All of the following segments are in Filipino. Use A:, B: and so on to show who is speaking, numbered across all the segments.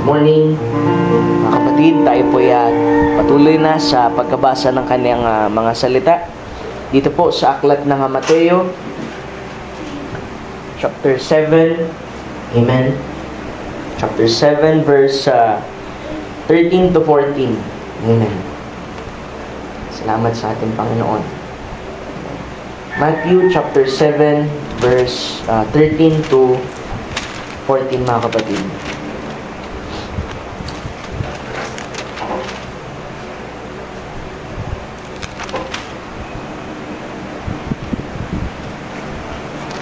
A: morning, mga kapatid. Tayo po patuloy na sa pagkabasa ng kanyang mga salita. Dito po sa aklat ng Mateo, chapter 7. Amen. Chapter 7, verse 13 to 14. Amen. Salamat sa ating Panginoon. Matthew chapter 7, verse 13 to 14, mga kapatid.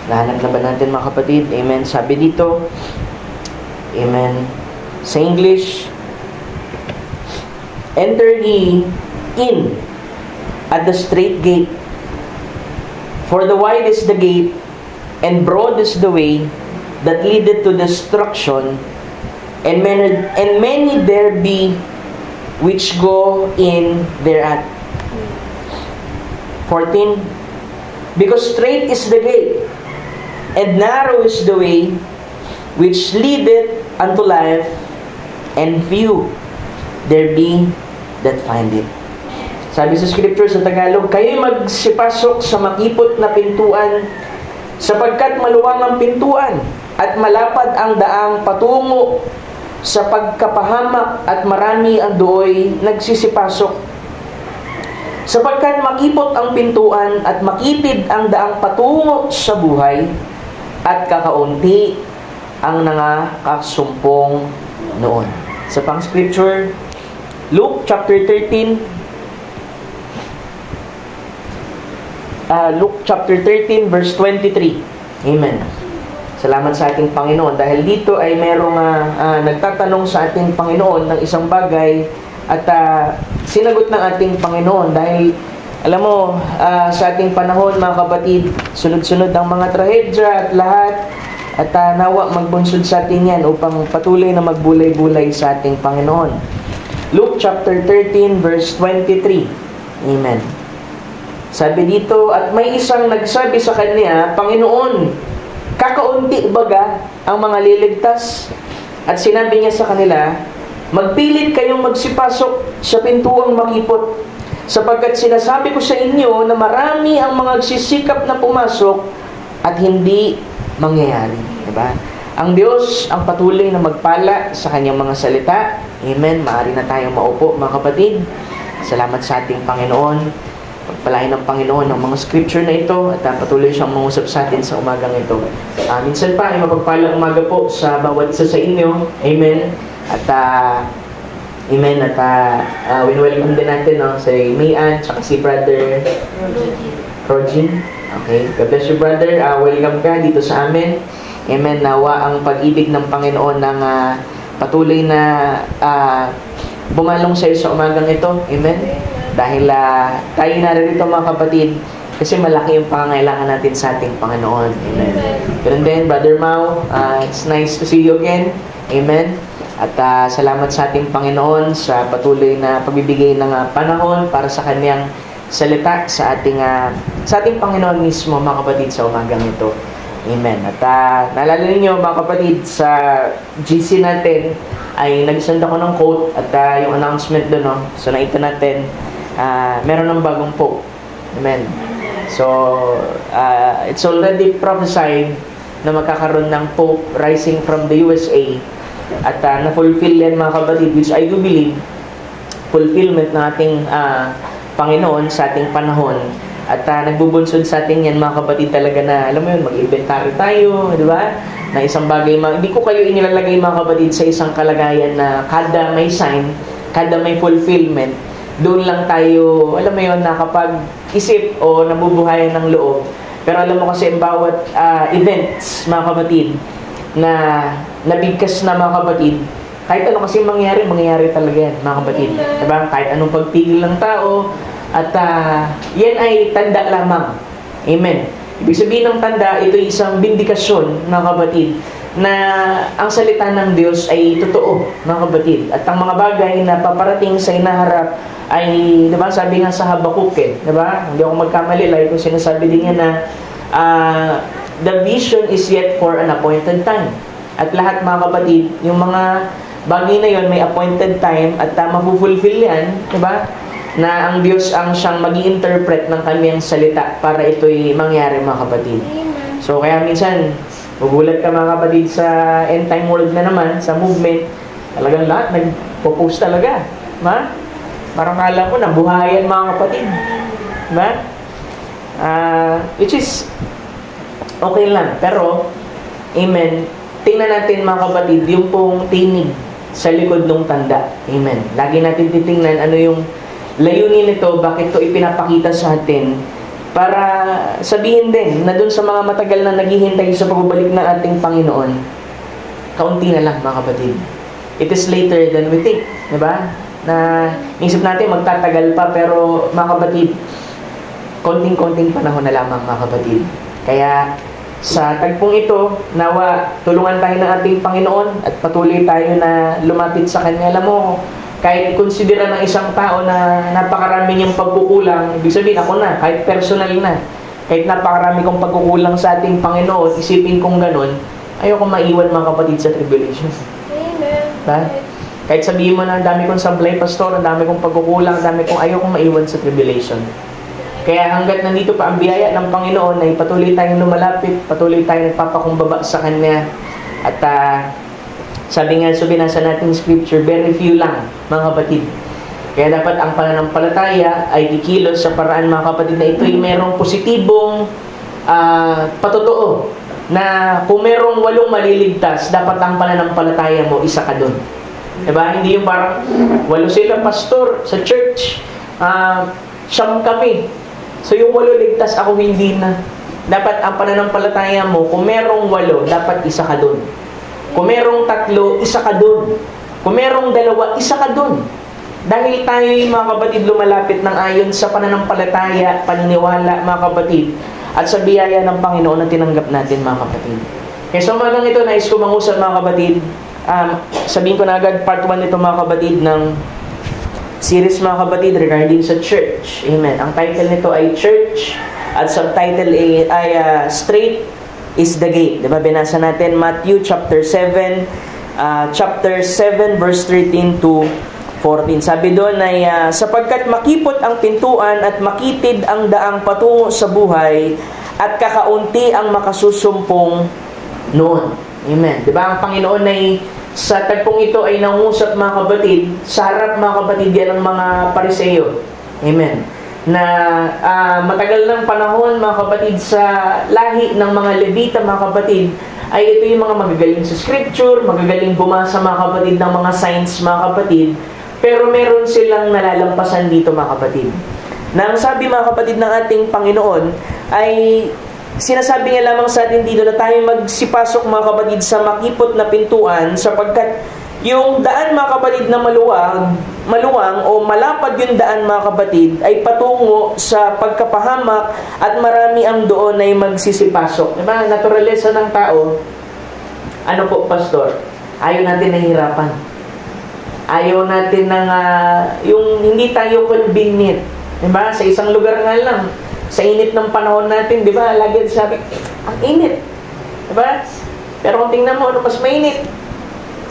A: Nahanap na ba natin, mga kapatid? Amen. Sabi dito, amen, sa English, "Enter ye in at the straight gate, for the wide is the gate, and broad is the way that leadeth to destruction, and many there be which go in thereat." 14, "Because straight is the gate, and narrow is the way which leadeth unto life, and few there be that find it." Sabi sa scripture sa Tagalog, "Kayo'y magsipasok sa makipot na pintuan, sapagkat maluwang ang pintuan, at malapad ang daang patungo sa pagkapahamak, at marami ang dooy nagsisipasok. Sapagkat makipot ang pintuan, at makitid ang daang patungo sa buhay, at kakaunti ang nangakasumpong noon." Sa pang scripture, Luke chapter 13, verse 23. Amen. Salamat sa ating Panginoon. Dahil dito ay merong nagtatanong sa ating Panginoon ng isang bagay, at sinagot ng ating Panginoon. Dahil alam mo, sa ating panahon, mga kapatid, sunod-sunod ang mga trahedya at lahat, at nawa magbunsod sa atin yan upang patuloy na magbulay-bulay sa ating Panginoon. Luke chapter 13, verse 23. Amen. Sabi dito, "At may isang nagsabi sa kanya, Panginoon, kakaunti baga ang mga liligtas?" At sinabi niya sa kanila, "Magpilit kayong magsipasok sa pintuang makipot, sapagkat sinasabi ko sa inyo na marami ang mga nagsisikap na pumasok at hindi mangyayari." Diba? Ang Diyos ang patuloy na magpala sa kanyang mga salita. Amen. Maaari na tayong maupo, mga kapatid. Salamat sa ating Panginoon. Pagpalain ng Panginoon ng mga scripture na ito, at patuloy siyang mangusap sa atin sa umagang ito. Minsan pa ay mapagpalang umaga po sa bawat isa sa inyo. Amen. At amen. At welcome din natin si Mayan, tsaka si Brother Rogin. Okay. God bless you, brother. Welcome ka dito sa amin. Amen. Nawa ang pag-ibig ng Panginoon ng patuloy na bumalong sa iyo sa umagang ito. Amen. Dahil tayo narito, mga kapatid, kasi malaki yung pangangailangan natin sa ating Panginoon. Amen. Pero then, Brother Mau, it's nice to see you again. Amen. At salamat sa ating Panginoon sa patuloy na pagbibigay ng panahon para sa kanyang salita sa ating Panginoon mismo, mga kapatid, sa umagang ito. Amen. At naalala ninyo, mga kapatid, sa GC natin ay nag-send ako ng quote at yung announcement doon. So nakita natin, meron ng bagong Pope. Amen. So it's already prophesied na magkakaroon ng Pope rising from the USA, at na-fulfill yan, mga kapatid, which I do believe fulfillment ng ating Panginoon sa ating panahon. At nagbubunsod sa atin yan, mga kapatid, talaga na, alam mo yun, mag-inventory tayo, di ba? Na isang bagay, hindi ko kayo inilalagay, mga kapatid, sa isang kalagayan na kada may sign, kada may fulfillment, doon lang tayo, alam mo yun, nakapag-isip o nabubuhayan ng loob. Pero alam mo kasi, bawat events, mga kapatid, na nabigkas na, mga kapatid, kahit ano kasi mangyayari talaga yan, mga kapatid. Diba? Kahit anong pagpigil ng tao, at yan ay tanda lamang. Amen. Ibig sabihin ng tanda, ito ay isang bindikasyon, mga kapatid, na ang salita ng Diyos ay totoo, mga kapatid. At ang mga bagay na paparating sa inaharap ay, di ba, sabi nga sa Habakuk, di ba? Hindi ako magkamali, like kung sinasabi din niya na the vision is yet for an appointed time. At lahat, mga kapatid, yung mga bagay na yon may appointed time at mafulfill yan, diba? Na ang Diyos ang siyang mag-i-interpret ng kanyang salita para ito'y mangyari, mga kapatid. So, kaya minsan, magulat ka, mga kapatid, sa end time world na naman, sa movement, talagang lahat nagpo-post talaga. Diba? Parang kala ko, nabuhayan, mga kapatid. Diba? Which is okay lang. Pero, amen, tingnan natin, mga kapatid, yung pong tinig sa likod ng tanda. Amen. Lagi natin titingnan ano yung layunin nito, bakit ito ipinapakita sa atin, para sabihin din na dun sa mga matagal na naghihintay sa pagbabalik ng ating Panginoon, kaunti na lang, mga kapatid. It is later than we think. Diba? Na isip natin magtatagal pa, pero mga kapatid, konting-konting panahon na lamang, mga kapatid. Kaya sa tagpong ito, nawa tulungan tayo ng ating Panginoon at patuloy tayo na lumapit sa Kanya. Alam mo, kahit konsidera ng isang tao na napakarami niyang pagkukulang, ibig sabihin ako na, kahit personal na, kahit napakarami kong pagkukulang sa ating Panginoon, isipin kong ganun, ayoko maiwan, mga kapatid, sa tribulation.
B: Amen.
A: Diba? Kahit sabihin mo na, dami kong sablay, pastor, dami kong pagkukulang, dami kong ayoko maiwan sa tribulation. Kaya hanggat nandito pa ang biyaya ng Panginoon ay patuloy tayong lumalapit, patuloy tayong nagpapakumbaba sa Kanya. At sabi nga, so binasa natin scripture, very few lang, mga kapatid. Kaya dapat ang pananampalataya ay kikilos sa paraan, mga kapatid, na ito'y merong positibong patotoo. Na kung merong 8 maliligtas, dapat ang pananampalataya mo, isa ka dun. Diba? Hindi yung parang 8 sila pastor sa church, 9 kami. So yung 8 ligtas, ako hindi na. Dapat ang pananampalataya mo, kung merong 8, dapat isa ka dun. Kung merong 3, isa ka dun. Kung merong 2, isa ka dun. Dahil tayo, mga kapatid, lumalapit ng ayon sa pananampalataya, paniniwala, mga kapatid, at sa biyaya ng Panginoon na tinanggap natin, mga kapatid. Kaya sa umagang ito, nais ko mangusap, mga kapatid, sabihin ko na agad, part 1 nito, mga kapatid, ng series, mga kapatid, regarding sa church. Amen. Ang title nito ay Church at subtitle ay Straight is the Gate. Diba? Binasa natin Matthew chapter 7 verse 13 to 14. Sabi doon ay sapagkat makipot ang pintuan at makitid ang daang patungo sa buhay at kakaunti ang makasusumpong noon. Amen. Diba? Ang Panginoon ay sa tagpong ito ay nangusap, mga kapatid, sa harap, mga kapatid, yan ng mga Pariseo. Amen. Na matagal ng panahon, mga kapatid, sa lahi ng mga Levita, mga kapatid, ay ito yung mga magagaling sa scripture, magagaling bumasa, mga kapatid, ng mga signs, mga kapatid, pero meron silang nalalampasan dito, mga kapatid. Na ang sabi, mga kapatid, ng ating Panginoon ay sinasabi niya lamang sa atin dito na tayo magsipasok, mga kapatid, sa makipot na pintuan, sapagkat yung daan, mga kapatid, na maluwang o malapad yung daan, mga kapatid, ay patungo sa pagkapahamak at marami ang doon ay magsisipasok. Diba? Naturalesa ng tao, ano po, pastor? Ayaw natin nahihirapan. Ayaw natin ng yung hindi tayo convenient. Diba? Sa isang lugar nga lang, sa init ng panahon natin, di ba? Lagi sabi, ang init. Di ba? Pero kung tingnan mo, ano mas mainit?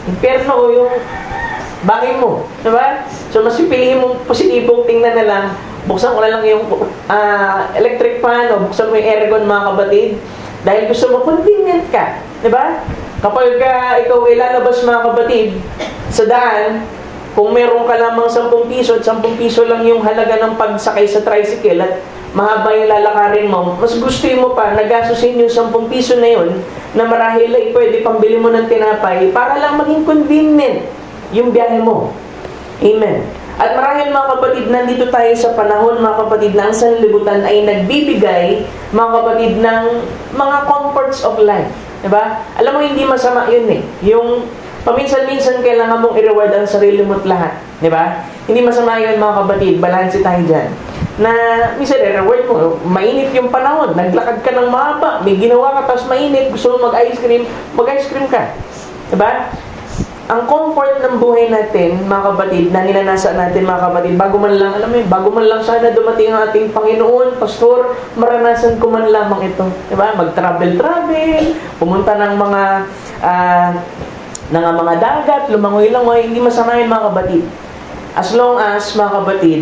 A: Impyerno o yung bagay mo. Di ba? So, mas pipiliin mong positibong tingnan na lang, buksan ko na lang yung electric fan o buksan mo yung aircon, mga kapatid. Dahil gusto mo, convenient ka. Di ba? Kapag ikaw ay lalabas, mga kapatid, sa daan, kung meron ka lamang 10 piso at 10 piso lang yung halaga ng pagsakay sa tricycle at mahaba yung lalakarin mo, mas gusto mo pa nagasusin yung 10 piso na yun na marahil ay pwede pambili mo ng tinapay para lang maging convenient yung biyahe mo. Amen. At marahil, mga kapatid, nandito tayo sa panahon, mga kapatid, na ang sanlibutan ay nagbibigay, mga kapatid, ng mga comforts of life. Diba? Alam mo, hindi masama yun eh. Yung paminsan-minsan kailangan mong i-reward ang sarili mo't lahat. Diba? Hindi masama yun, mga kapatid. Balanse tayo dyan. Na minsan i-reward mo, mainit yung panahon, naglakad ka ng mahaba, may ginawa ka, tapos mainit, gusto mo mag-ice cream ka. Diba? Ang comfort ng buhay natin, mga kapatid, na ninanasa natin, mga kapatid, bago man lang, alam mo yun, bago man lang sana dumating ang ating Panginoon, pastor, maranasan ko man lamang ito. Diba? Mag-travel, pumunta ng mga ng mga dagat, lumangoy-langoy, hindi masama yun mga kapatid. As long as, mga kapatid,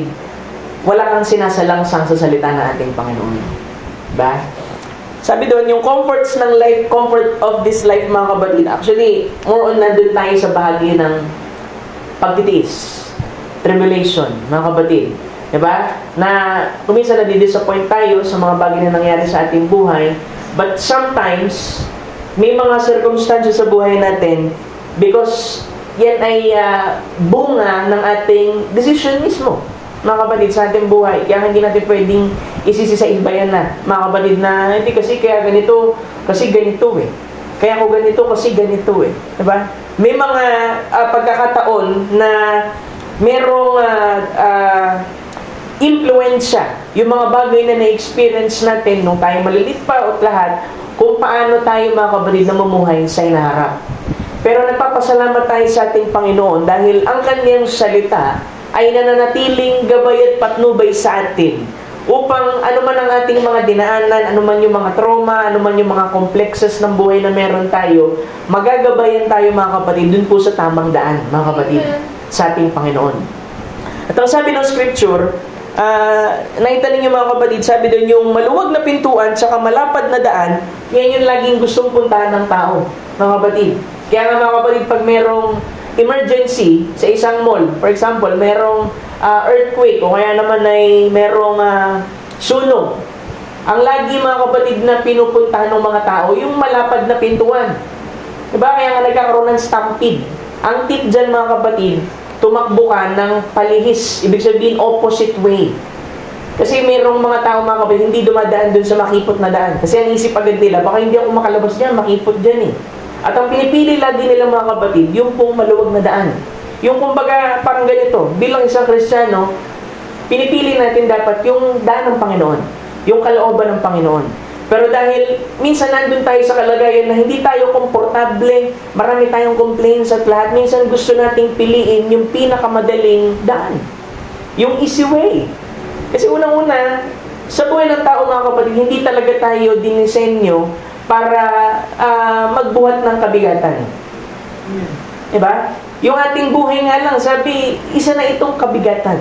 A: wala kang sinasalangsang sa salita ng ating Panginoon. Diba? Sabi doon, yung comforts ng life, comfort of this life, mga kapatid, actually, more on nandun tayo sa bahagi ng pagtitiis, tribulation, mga kapatid. Diba? Na kuminsan nadi-disappoint tayo sa mga bagay na nangyari sa ating buhay, but sometimes, may mga circumstances sa buhay natin because yan ay bunga ng ating decision mismo, mga kapatid, sa ating buhay. Kaya hindi natin pwedeng isisi sa iba yan na, mga kapatid, na hindi kasi kaya ganito, kasi ganito eh. Kaya ako ganito, kasi ganito eh. Diba? May mga pagkakataon na merong influensya, yung mga bagay na na-experience natin nung tayo malilit pa o lahat, kung paano tayo, mga kapatid, namumuhay sa inaharap. Pero nagpapasalamat tayo sa ating Panginoon dahil ang Kanyang salita ay nananatiling gabay at patnubay sa atin upang anuman ang ating mga dinaanan, anuman yung mga trauma, anuman yung mga complexes ng buhay na meron tayo, magagabayan tayo, mga kapatid, dun po sa tamang daan, mga kapatid, sa ating Panginoon. At ang sabi ng Scripture, nakita ninyo, mga kapatid, sabi doon, yung maluwag na pintuan tsaka malapad na daan, yan yung laging gustong puntahan ng tao, mga kapatid. Kaya nga, mga kapatid, pag merong emergency sa isang mall, for example, merong earthquake o kaya naman ay merong sunog, ang lagi, mga kapatid, na pinupuntahan ng mga tao, yung malapad na pintuan. Diba? Kaya nga nagkakaroon ng stampede. Ang tip dyan, mga kapatid, tumakbo ka ng palihis, ibig sabihin opposite way. Kasi mayroong mga tao, mga kapatid, hindi dumadaan dun sa makipot na daan. Kasi ang isip agad nila, baka hindi ako makalabas dyan, makipot dyan eh. At ang pinipili lagi nila, mga kapatid, yung pong maluwag na daan. Yung kumbaga parang ganito, bilang isang Kristiyano, pinipili natin dapat yung daan ng Panginoon, yung kalooban ng Panginoon. Pero dahil minsan nandun tayo sa kalagayan na hindi tayo komportable, marami tayong complaints at lahat, minsan gusto nating piliin yung pinakamadaling daan, yung easy way. Kasi unang-una, sa buhay ng tao, mga kapatid, hindi talaga tayo dinisenyo para magbuhat ng kabigatan. Diba? Yung ating buhay nga lang, sabi, isa na itong kabigatan.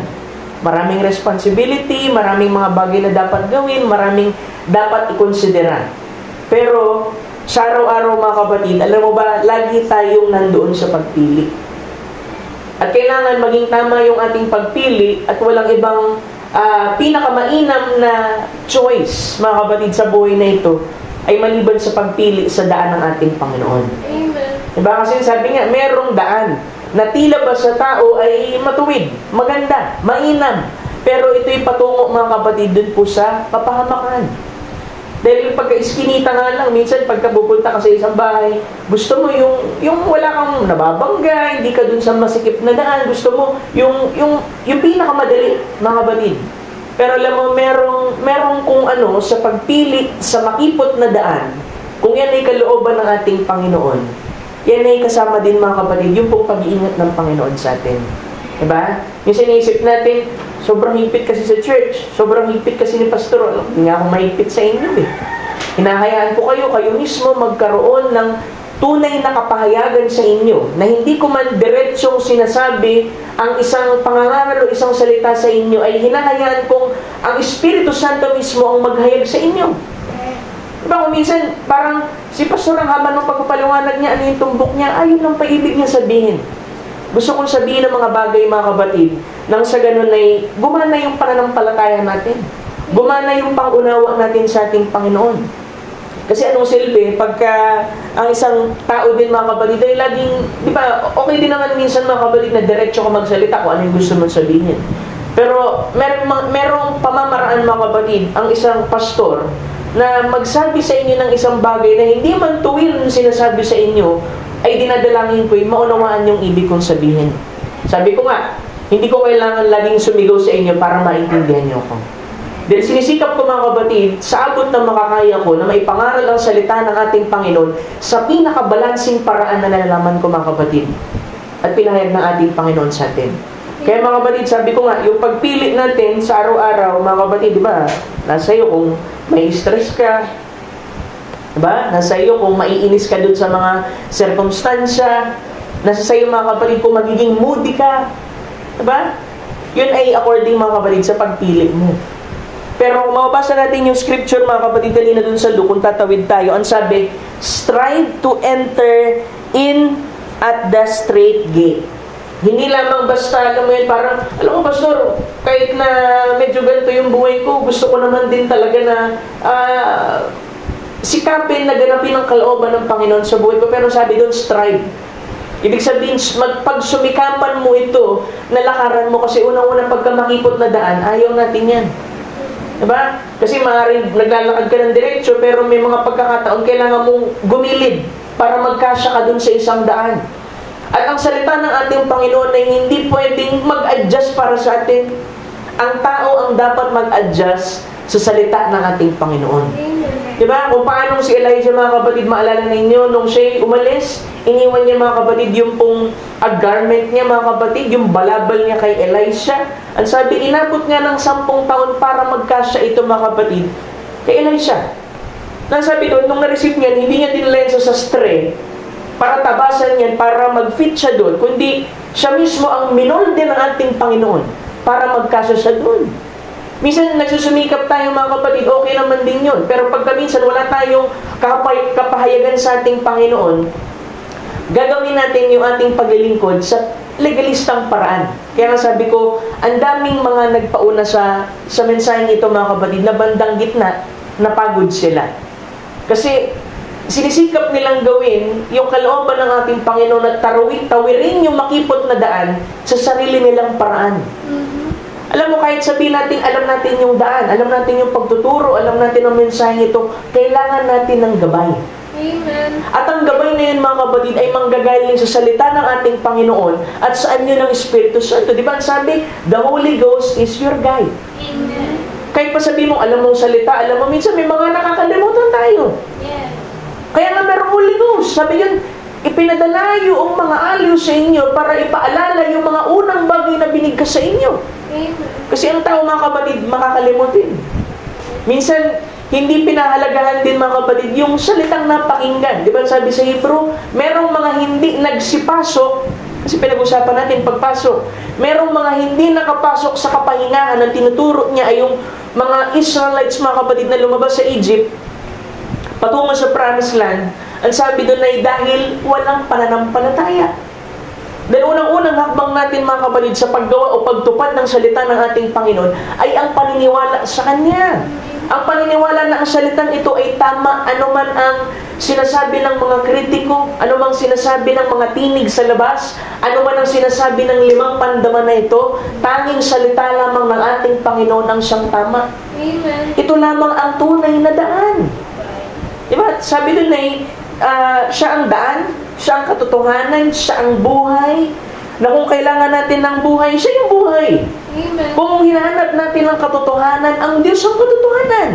A: Maraming responsibility, maraming mga bagay na dapat gawin, maraming dapat ikonsidera. Pero, sa araw-araw, mga kapatid, alam mo ba, lagi tayong nandoon sa pagpili. At kailangan maging tama yung ating pagpili at walang ibang pinakamainam na choice, mga kapatid, sa buhay na ito ay maliban sa pagpili sa daan ng ating Panginoon.
B: Amen.
A: Diba? Kasi sabi nga, merong daan na tila ba sa tao ay matuwid, maganda, mainam. Pero ito'y patungo, mga kapatid, dun po sa kapahamakan. Dahil pagka-iskinita nga lang, minsan pagka-pupunta ka sa isang bahay, gusto mo yung wala kang nababangga, hindi ka dun sa masikip na daan, gusto mo yung pinakamadali, mga kapatid. Pero alam mo, merong kung ano, sa pagpili sa makipot na daan, kung yan ay kalooban ng ating Panginoon, yan ay kasama din, mga kapatid, yung pong pag-iingat ng Panginoon sa atin. Diba? Yung sinisip natin, sobrang higpit kasi sa church, sobrang higpit kasi ni pastor, hindi nga ako mahigpit sa inyo eh. Hinahayaan ko kayo mismo magkaroon ng tunay na kapahayagan sa inyo, na hindi ko man diretsong sinasabi ang isang pangangaral o isang salita sa inyo, ay hinahayaan kong ang Espiritu Santo mismo ang maghayag sa inyo. Diba kung minsan, parang si pastor ang haba ng pagpapaliwanag niya, ano yung tumbok niya, ayun ang paibig niya sabihin. Gusto kong sabihin ng mga bagay, mga kapatid, nang sa ganun ay gumana yung pananampalataya natin. Gumana yung pangunawa natin sa ating Panginoon. Kasi anong silbi, pagka ang isang tao din, mga kapatid, ay laging, di ba, okay din naman minsan, mga kapatid, na diretso ka magsalita kung ano yung gusto mong sabihin. Pero merong pamamaraan, mga kapatid, ang isang pastor na magsabi sa inyo ng isang bagay na hindi man tuwil ang sinasabi sa inyo, ay dinadalangin ko yung maunawaan yung ibig kong sabihin. Sabi ko nga, hindi ko kailangan laging sumigaw sa inyo para maintindihan niyo ako. Dahil sinisikap ko, mga kapatid, sa abot ng makakaya ko na maipangaral ang salita ng ating Panginoon sa pinakabalansing paraan na nalalaman ko, mga kapatid, at pinahayag ng ating Panginoon sa atin. Kaya, mga kapatid, sabi ko nga, yung pagpili natin sa araw-araw, mga kapatid, di ba, nasa iyo kung may stress ka, di ba? Nasa iyo kung maiinis ka dun sa mga sirkumstansya, Nasa sa'yo mga kapatid kung magiging moody ka. Diba? Yun ay according mga kapatid sa pagpili mo. Pero kung mababasa natin yung scripture mga kapatid kanina dun sa Luke, kung tatawid tayo, ang sabi, strive to enter in at the straight gate. Hindi lamang basta, alam mo yun, parang, alam mo pastor, kahit na medyo ganito yung buhay ko, gusto ko naman din talaga na sikapin na ganapin ang kalooban ng Panginoon sa buhay ko. Pero sabi doon, strive. Ibig sabihin, pagsumikapan mo ito, nalakaran mo kasi unang-unang pagka makipot na daan, ayaw natin yan. Diba? Kasi maaaring naglalakad ka ng diretsyo, pero may mga pagkakataon, kailangan mong gumilid para magkasya ka dun sa isang daan. At ang salita ng ating Panginoon ay hindi pwedeng mag-adjust para sa atin. Ang tao ang dapat mag-adjust sa salita ng ating Panginoon. Diba? Kung paano si Elijah mga kapatid, maalala ninyo, nung siya umalis, iniwan niya mga kapatid yung pong garment niya mga kapatid, yung balabal niya kay Elisha. Ang sabi, inabot nga ng 10 taon para magkasya ito mga kapatid kay Elisha. Nang sabi doon, nung na-receive niya, hindi niya dinala yan sa sastre para tabasan yan, para mag-fit siya doon, kundi siya mismo ang minolde ng ating Panginoon para magkasya siya doon. Minsan nagsusumikap tayo mga kapatid, okay naman din yun. Pero pagka minsan wala tayong kapahayagan sa ating Panginoon, gagawin natin yung ating paglilingkod sa legalistang paraan. Kaya nga sabi ko, ang daming mga nagpauna sa mensaheng ito mga kapatid, na bandang gitna, napagod sila. Kasi sinisikap nilang gawin yung kalooban ng ating Panginoon at tawirin yung makipot na daan sa sarili nilang paraan. Alam mo, kahit sabihin natin, alam natin yung daan, alam natin yung pagtuturo, alam natin ang mensaheng ito, kailangan natin ng gabay.
B: Amen.
A: At ang gabay na yun mga kapatid ay manggagaling sa salita ng ating Panginoon at sa anyo ng Espiritu Santo. Di ba ang sabi, the Holy Ghost is your guide.
B: Amen.
A: Kahit pa sabihin mo, alam mong salita, alam mo, minsan may mga nakakalimutan tayo.
B: Yes.
A: Kaya nga merong Holy Ghost. Sabi yun, ipinadala yung mga aliw sa inyo para ipaalala yung mga unang bagay na binigkas sa inyo.
B: Amen.
A: Kasi ang tao mga kapatid, makakalimutin. Minsan, hindi pinahalagahan din mga kapatid yung salitang napakinggan. Di ba sabi sa Hebrew, merong mga hindi nagsipasok, kasi pinag-usapan natin pagpasok, merong mga hindi nakapasok sa kapahingahan. Ang tinuturo niya ay yung mga Israelites mga kapatid na lumabas sa Egypt, patungo sa Promised Land. Ang sabi doon ay dahil walang pananampalataya. Dahil unang-unang hakbang natin mga kapatid sa paggawa o pagtupad ng salita ng ating Panginoon ay ang paniniwala sa Kanya. Ang paniniwala na ang salitang ito ay tama, anuman ang sinasabi ng mga kritiko, anuman sinasabi ng mga tinig sa labas, anuman ang sinasabi ng 5 pandaman na ito, tanging salita lamang ng ating Panginoon ang siyang tama.
B: Amen.
A: Ito lamang ang tunay na daan. Diba? Sabi doon ay, siya ang daan, siya ang katotohanan, siya ang buhay, na kung kailangan natin ng buhay, siya yung buhay.
B: Amen.
A: Kung hinahanap natin ng katotohanan, ang Diyos ang katotohanan.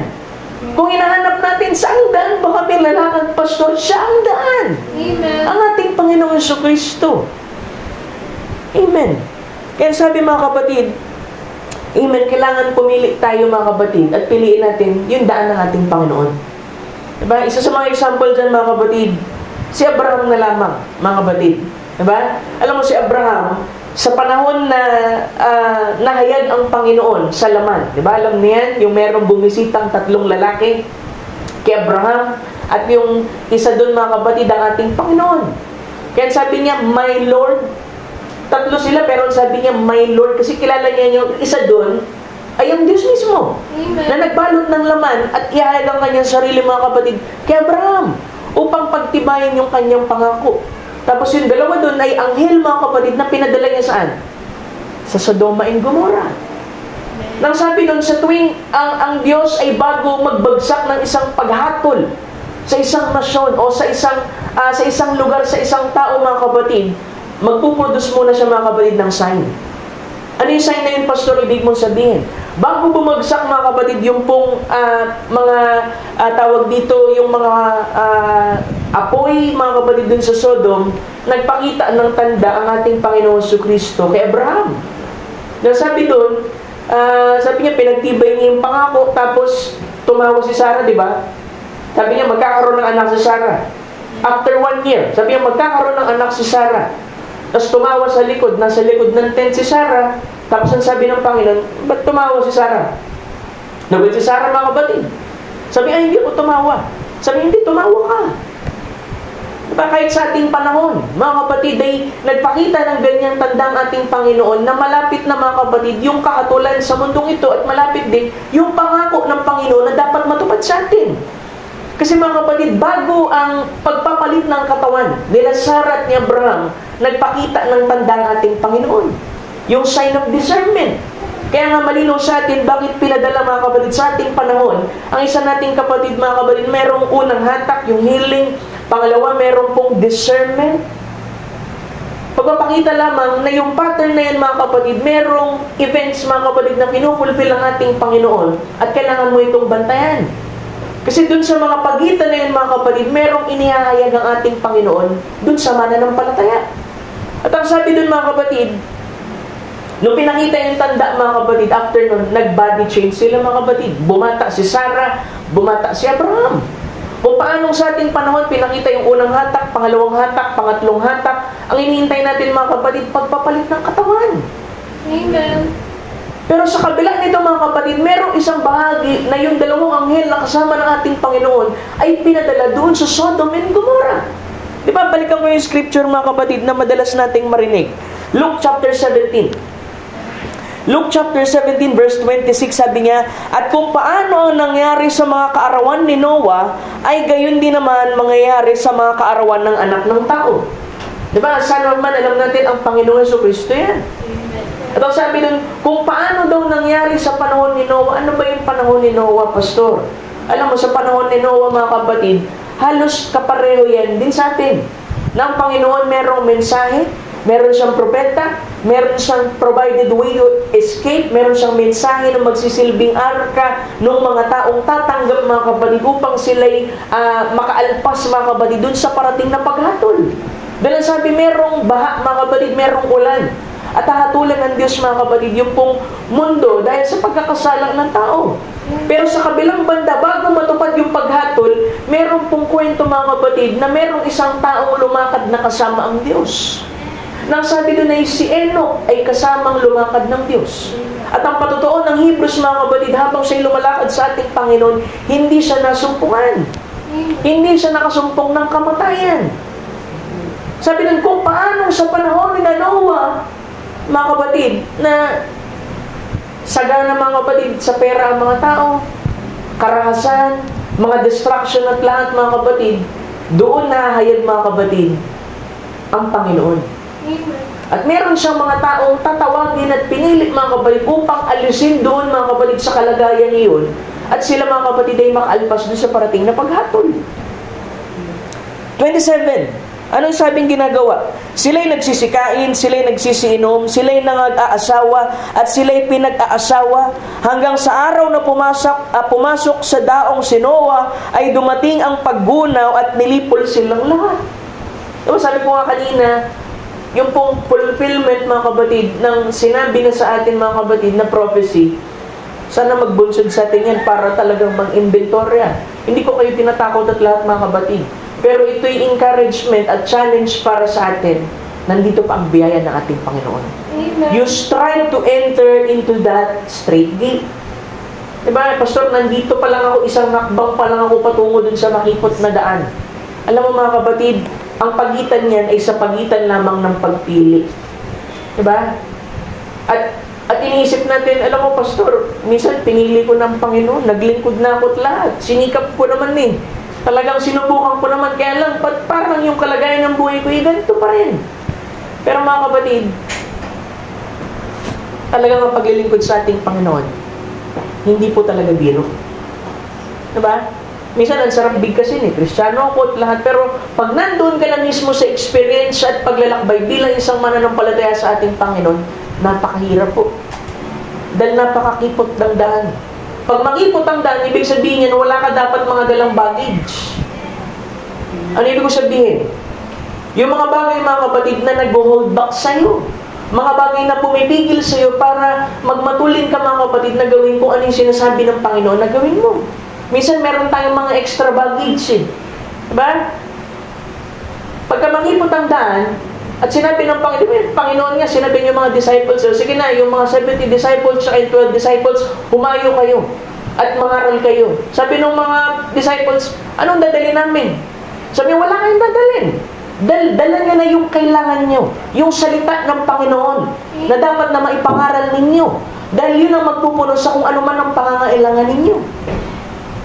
A: Kung hinahanap natin saan daan, baka may lalakad, pastor, siya ang daan.
B: Amen.
A: Ang ating Panginoong Jesucristo. Amen. Kaya sabi mga kapatid, amen, kailangan pumili tayo mga kapatid at piliin natin yung daan ng ating Panginoon. Diba? Isa sa mga example dyan mga kapatid, si Abraham na lamang, mga kapatid. Diba? Alam mo si Abraham, sa panahon na nahayag ang Panginoon sa laman. Diba? Alam niyan, yung merong bumisitang 3 lalaki kay Abraham at yung isa doon mga kapatid ang ating Panginoon. Kaya sabi niya, my Lord. 3 sila pero sabi niya, my Lord. Kasi kilala niya yung isa doon ay ang Diyos mismo.
B: Amen.
A: Na nagbalot ng laman at ihayag ang kanyang sarili mga kapatid kay Abraham upang pagtibayin yung kanyang pangako. Tapos yung dalawa doon ay anghel mga kapatid na pinadala niya saan? Sa Sodoma and Gomorrah. Nang sabi doon, sa tuwing ang Diyos ay bago magbagsak ng isang paghatol sa isang nasyon o sa isang lugar, sa isang tao mga kapatid, magpuproduce muna siya mga kapatid ng sign. Ano yung sign na yun, pastor, ibig mong sabihin? Bago bumagsak mga kapatid yung pong mga tawag dito, yung mga apoy mga kapatid dun sa Sodom, nagpakita ng tanda ang ating Panginoon Jesucristo kay Abraham. Sabi dun, sabi niya pinagtibay niya yung pangako, tapos tumawa si Sarah, di ba? Sabi niya magkakaroon ng anak si Sarah. After 1 year, sabi niya magkakaroon ng anak si Sarah. Tapos tumawa sa likod, nasa likod ng tent si Sarah. Tapos ang sabi ng Panginoon, ba't tumawa si Sarah? Nagulat si Sarah, mga kapatid. Sabi, ay, hindi ako tumawa. Sabi, hindi, tumawa ka. Diba, kahit sa ating panahon, mga kapatid, ay nagpakita ng ganyang tanda ang ating Panginoon na malapit na, mga kapatid, yung kahatulan sa mundong ito at malapit din yung pangako ng Panginoon na dapat matupad sa atin. Kasi mga kapatid, bago ang pagpapalit ng katawan nila Sarah at ni Abraham, nagpakita ng tanda ang ating Panginoon. Yung sign of discernment. Kaya nga malinaw sa atin, bakit pinadala, mga kapatid, sa ating panahon, ang isa nating kapatid, mga kapatid, merong unang hatak, yung healing. Pangalawa, merong pong discernment. Pagpapakita lamang na yung pattern na yan, mga kapatid, merong events, mga kapatid, na pinufulfill ang ating Panginoon at kailangan mo itong bantayan. Kasi dun sa mga pagitan na yun, mga kapatid, merong inihahayag ang ating Panginoon dun sa mananampalataya. At ang sabi dun, mga kapatid, nung pinakita yung tanda, mga kapatid, after nun, nag-body change sila, mga kapatid. Bumata si Sarah, bumata si Abraham. Kung paanong sa ating panahon, pinakita yung unang hatak, pangalawang hatak, pangatlong hatak, ang inihintay natin, mga kapatid, pagpapalit ng katawan.
B: Amen.
A: Pero sa kabila nito, mga kapatid, merong isang bahagi na yung dalawang anghel na kasama ng ating Panginoon ay pinadala doon sa Sodom and Gomorrah. Di ba? Balikan ko yung scripture, mga kapatid, na madalas nating marinig. Luke chapter 17. Luke chapter 17 verse 26, sabi niya, at kung paano ang nangyari sa mga kaarawan ni Noah, ay gayon din naman mangyayari sa mga kaarawan ng anak ng tao. Diba? Sana naman alam natin ang Panginoon Jesucristo yan. At ang sabi dun, kung paano daw nangyari sa panahon ni Noah, ano ba yung panahon ni Noah, Pastor? Alam mo, sa panahon ni Noah, mga kapatid, halos kapareho yan din sa atin. Na ang Panginoon merong mensahe, meron siyang propeta, meron siyang provided way to escape, meron siyang mensahe na magsisilbing arka ng mga taong tatanggap, mga kapatid, upang sila'y makaalpas, mga kapatid, dun sa parating na paghatol. Dahil sabi, merong baha, mga kapatid, merong ulan. At hahatulan ng Diyos, mga kapatid, yung pong mundo dahil sa pagkakasalang ng tao. Pero sa kabilang banda, bago matupad yung paghatol, meron pong kwento, mga kapatid, na merong isang taong lumakad na kasama ang Diyos. Nang sabi doon ay si Enoch ay kasamang lumakad ng Diyos. At ang patotoo ng Hebrews, mga kapatid, habang siya'y lumalakad sa ating Panginoon, hindi siya nasumpungan. Hindi siya nakasumpong ng kamatayan. Sabi doon, kung paano sa panahon ni Noah, mga kapatid, na sagana, mga kapatid, sa pera ang mga tao, karahasan, mga distraction at lahat, mga kapatid, doon nahayag, mga kapatid, ang Panginoon. At meron siyang mga taong tatawagin at pinili, mga kapatid, upang alisin doon, mga kapatid, sa kalagayan iyon. At sila, mga kapatid, ay makaalpas doon sa parating na paghatol. 27. Anong sabing ginagawa? Sila'y nagsisikain, sila'y nagsisiinom, sila'y nangag-aasawa, at sila'y pinag-aasawa, hanggang sa araw na pumasok sa daong si Noah, ay dumating ang paggunaw at nilipol silang lahat. Diba, sabi ko nga kanina, yung pong fulfillment, mga kapatid, ng sinabi na sa atin, mga kapatid, na prophecy, sana magbunsod sa atin yan para talagang mag-inventorya. Hindi ko kayo tinatakot at lahat, mga kapatid. Pero ito'y encouragement at challenge para sa atin. Nandito pa ang biyaya ng ating Panginoon.
B: Amen.
A: You strive to enter into that straight gate. Diba, Pastor, nandito pa lang ako, isang nakbang pa lang ako patungo dun sa makipot na daan. Alam mo, mga kapatid, ang pagitan niyan ay sa pagitan lamang ng pagpili. Diba? At iniisip natin, alam mo, Pastor, minsan pinili ko ng Panginoon, naglingkod na ako't lahat, sinikap ko naman eh. Talagang sinubukan ko naman, kaya lang, parang yung kalagayan ng buhay ko, ganito pa rin. Pero mga kapatid, talagang ang paglilingkod sa ating Panginoon, hindi po talaga biro. Diba? Minsan, ang sarap bigkasin eh. Kristiyano ako at lahat. Pero pag nandun ka na mismo sa experience at paglalakbay bilang isang mananampalataya sa ating Panginoon, napakahirap po. Dahil napakakipot ng daan. Pag makipot ang daan, ibig sabihin yan, wala ka dapat mga dalang baggage. Ano ibig ko sabihin? Yung mga bagay, mga kapatid, na nag-hold back sa'yo. Mga bagay na pumipigil sa'yo para magmatulin ka, mga kapatid, na gawin kung ano yung sinasabi ng Panginoon na gawin mo. Minsan meron tayong mga extra baggage eh. Diba? Pagka makipot ang daan, At sinabi ng Panginoon nga, sinabi niyo mga disciples, sige na, yung mga 70 disciples at 12 disciples, humayo kayo at mangaral kayo. Sabi ng mga disciples, anong dadalhin namin? Sabi, wala kayong dadalhin. Dala niya na yung kailangan nyo, yung salita ng Panginoon na dapat na maipangaral ninyo. Dahil yun ang magpupuno sa kung ano man ang pangangailangan ninyo.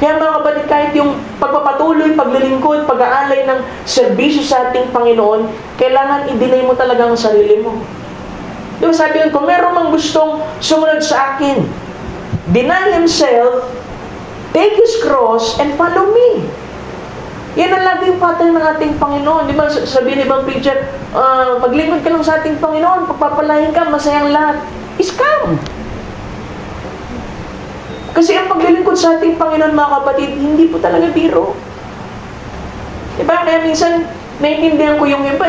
A: Kaya mga kapatid, kahit yung pagpapatuloy, paglilingkod, pag-aalay ng serbisyo sa ating Panginoon, kailangan i-deny mo talaga ang sarili mo. Diba sabi ko, kung meron mang gustong sumunod sa akin, deny himself, take his cross, and follow me. Yan ang lagi yung pattern ng ating Panginoon. Di ba sabi ni ibang preacher, maglingkod ka lang sa ating Panginoon, pagpapalahin ka, masayang lahat. Scam! Kasi ang paglilingkod sa ating Panginoon, mga kapatid, hindi po talaga biro. Diba? Kaya minsan, naiintindihan ko yung iba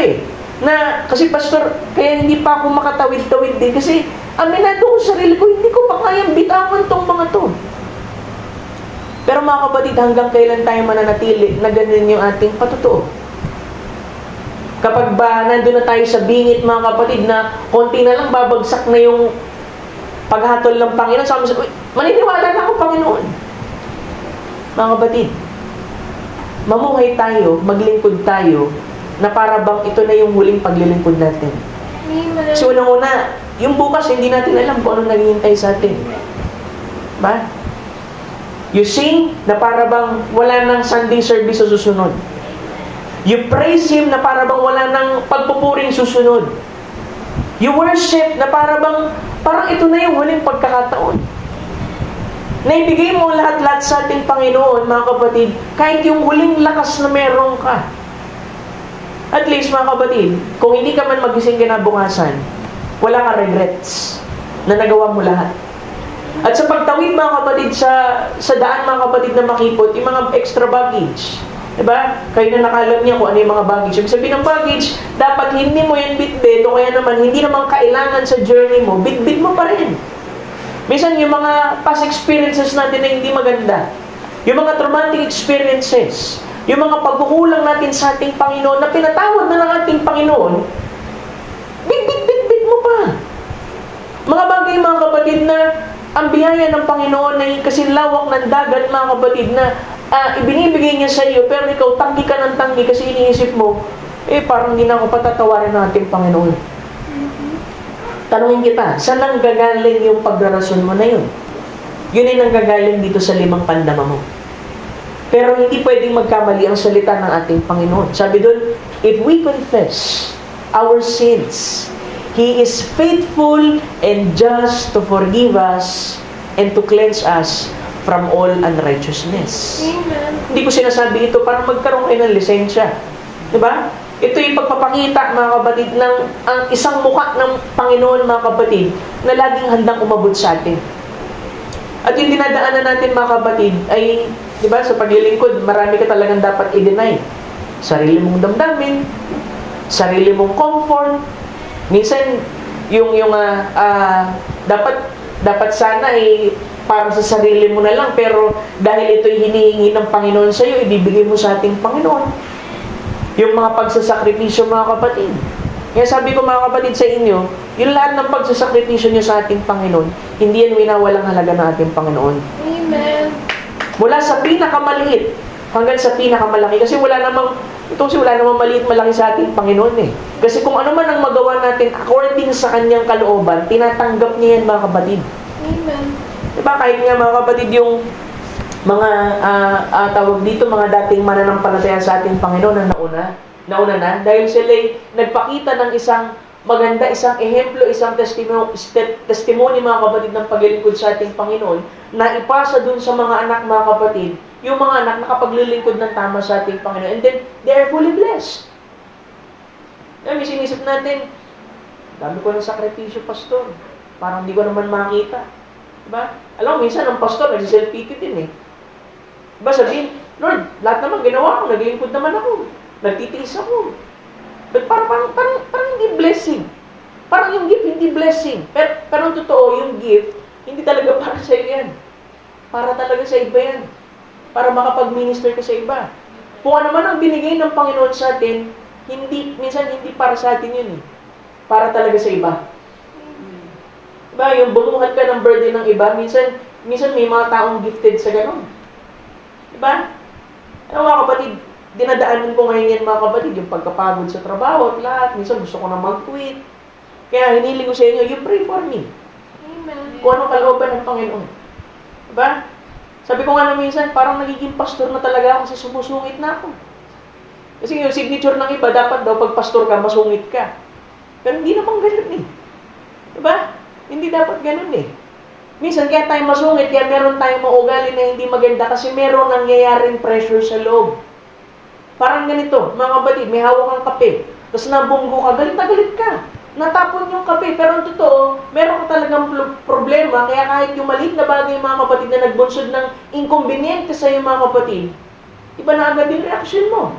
A: na, kasi pastor, kaya hindi pa ako makatawid-tawid din. Kasi, aminado ko sa sarili ko, hindi ko pa kayang bitawan tong mga to. Pero mga kapatid, hanggang kailan tayo mananatili na ganun yung ating patotoo? Kapag ba nandun na tayo sa bingit, mga kapatid, na konti na lang babagsak na yung paghatol ng Panginoon, sabi sa, maniniwala na ako, Panginoon. Mga kapatid, mamuhay tayo, maglingkod tayo, na para bang ito na yung huling paglilingkod natin.
B: Amen.
A: Kasi unang-una, yung bukas, hindi natin alam kung anong naghihintay sa atin. Ba? You sing, na para bang wala nang Sunday service sa susunod. You praise Him, na para bang wala nang pagpupuring susunod. You worship, na para bang parang ito na yung huling pagkakataon. Naibigay mo lahat-lahat sa ating Panginoon, mga kapatid, kahit yung huling lakas na meron ka. At least, mga kapatid, kung hindi ka man magising kinabukasan, wala ka regrets na nagawa mo lahat. At sa pagtawid, mga kapatid, sa daan, mga kapatid, na makipot, yung mga extra baggage. Diba? Kayo na nakalam niya kung ano yung mga baggage. Ibig sabihin ng baggage, dapat hindi mo yan bitbit o kaya naman hindi naman kailangan sa journey mo, bitbit mo pa rin. Minsan yung mga past experiences natin na hindi maganda, yung mga traumatic experiences, yung mga pagkukulang natin sa ating Panginoon na pinatawad na ng ating Panginoon, bitbit mo pa. Mga bagay, mga kapatid, na ang biyaya ng Panginoon ay kasinlawak ng dagat, mga kapatid, na ibinibigay niya sa iyo, pero ikaw tanggi ka ng tanggi kasi iniisip mo, parang hindi na ako patatawarin ng ating Panginoon. Tanungin kita, saan nang gagaling yung pagrarason mo na yun? Yun ay nanggagaling dito sa 5 pandama mo. Pero hindi pwedeng magkamali ang salita ng ating Panginoon. Sabi doon, if we confess our sins, He is faithful and just to forgive us and to cleanse us from all unrighteousness.
B: Amen.
A: Hindi ko sinasabi ito para magkaroon kayo ng lisensya. Diba? Ito yung pagpapakita, mga kapatid, ng ang isang mukha ng Panginoon, mga kapatid, na laging handang umabot sa atin. At yung dinadaanan natin, mga kapatid, ay, diba, sa paglilingkod, marami ka talagang dapat i-deny. Sarili mong damdamin, sarili mong comfort. Minsan, dapat sana para sa sarili mo na lang, pero dahil ito'y hinihingi ng Panginoon sa iyo, ibibigay mo sa ating Panginoon. Yung mga pagsasakripisyo, mga kapatid. Kaya sabi ko, mga kapatid, sa inyo, yung lahat ng pagsasakripisyo nyo sa ating Panginoon, hindi yan winawalang halaga ng ating Panginoon.
B: Amen.
A: Mula sa pinakamaliit hanggang sa pinakamalaki. Kasi wala namang maliit malaki sa ating Panginoon Kasi kung ano man ang magawa natin according sa kanyang kalooban, tinatanggap niya yan, mga kapatid.
B: Amen.
A: Diba, kahit nga, mga kapatid, yung mga tawag dito, mga dating mananampalataya sa ating Panginoon na nauna na, dahil sila'y nagpakita ng isang maganda, isang ehemplo, isang testimony, mga kapatid, ng paglilingkod sa ating Panginoon, na ipasa dun sa mga anak, mga kapatid, yung mga anak nakapaglilingkod ng tama sa ating Panginoon, and then they are fully blessed. May sinisip natin, dami ko ng sakripisyo, pastor, parang hindi ko naman makita. Diba? Alam mo, minsan ang pastor, nagsiself-pity din Diba, sabihin, Lord, lahat naman ginawa ko, naglingkod naman ako, nagtitiis ako. But parang hindi blessing. Parang yung gift, hindi blessing. Pero ang totoo, yung gift, hindi talaga para sa iyo yan. Para talaga sa iba yan. Para makapag-minister ka sa iba. Kung ano man ang binigay ng Panginoon sa atin, minsan hindi para sa atin yun eh. Para talaga sa iba. Diba? Yung bumuhat ka ng birthday ng iba, minsan may mga taong gifted sa ganun. Diba? Ano mga kapatid, dinadaanan ko ngayon yan mga kapatid, yung pagkapagod sa trabaho at lahat. Minsan gusto ko na mag-quit. Kaya hiniling ko sa inyo, you pray for me.
B: Amen.
A: Kung anong kalooban ng Panginoon. Diba? Sabi ko nga na minsan, parang nagiging pastor na talaga ako kasi sumusungit na ako. Kasi yung signature ng iba, dapat daw pag pastor ka, masungit ka. Pero hindi naman ganun eh. Diba? Hindi dapat ganun eh. Minsan kaya tayo masungit, kaya meron tayong maugali na hindi maganda kasi meron nangyayaring pressure sa loob. Parang ganito, mga kapatid, may hawak kang kape, tapos nabunggo ka, galit na galit ka. Natapon yung kape, pero ang totoo, meron ka talagang problema, kaya kahit yung maliit na bagay mga kapatid na nagbunsod ng inconveniente sa iyo mga kapatid, iba na agad yung reaction mo.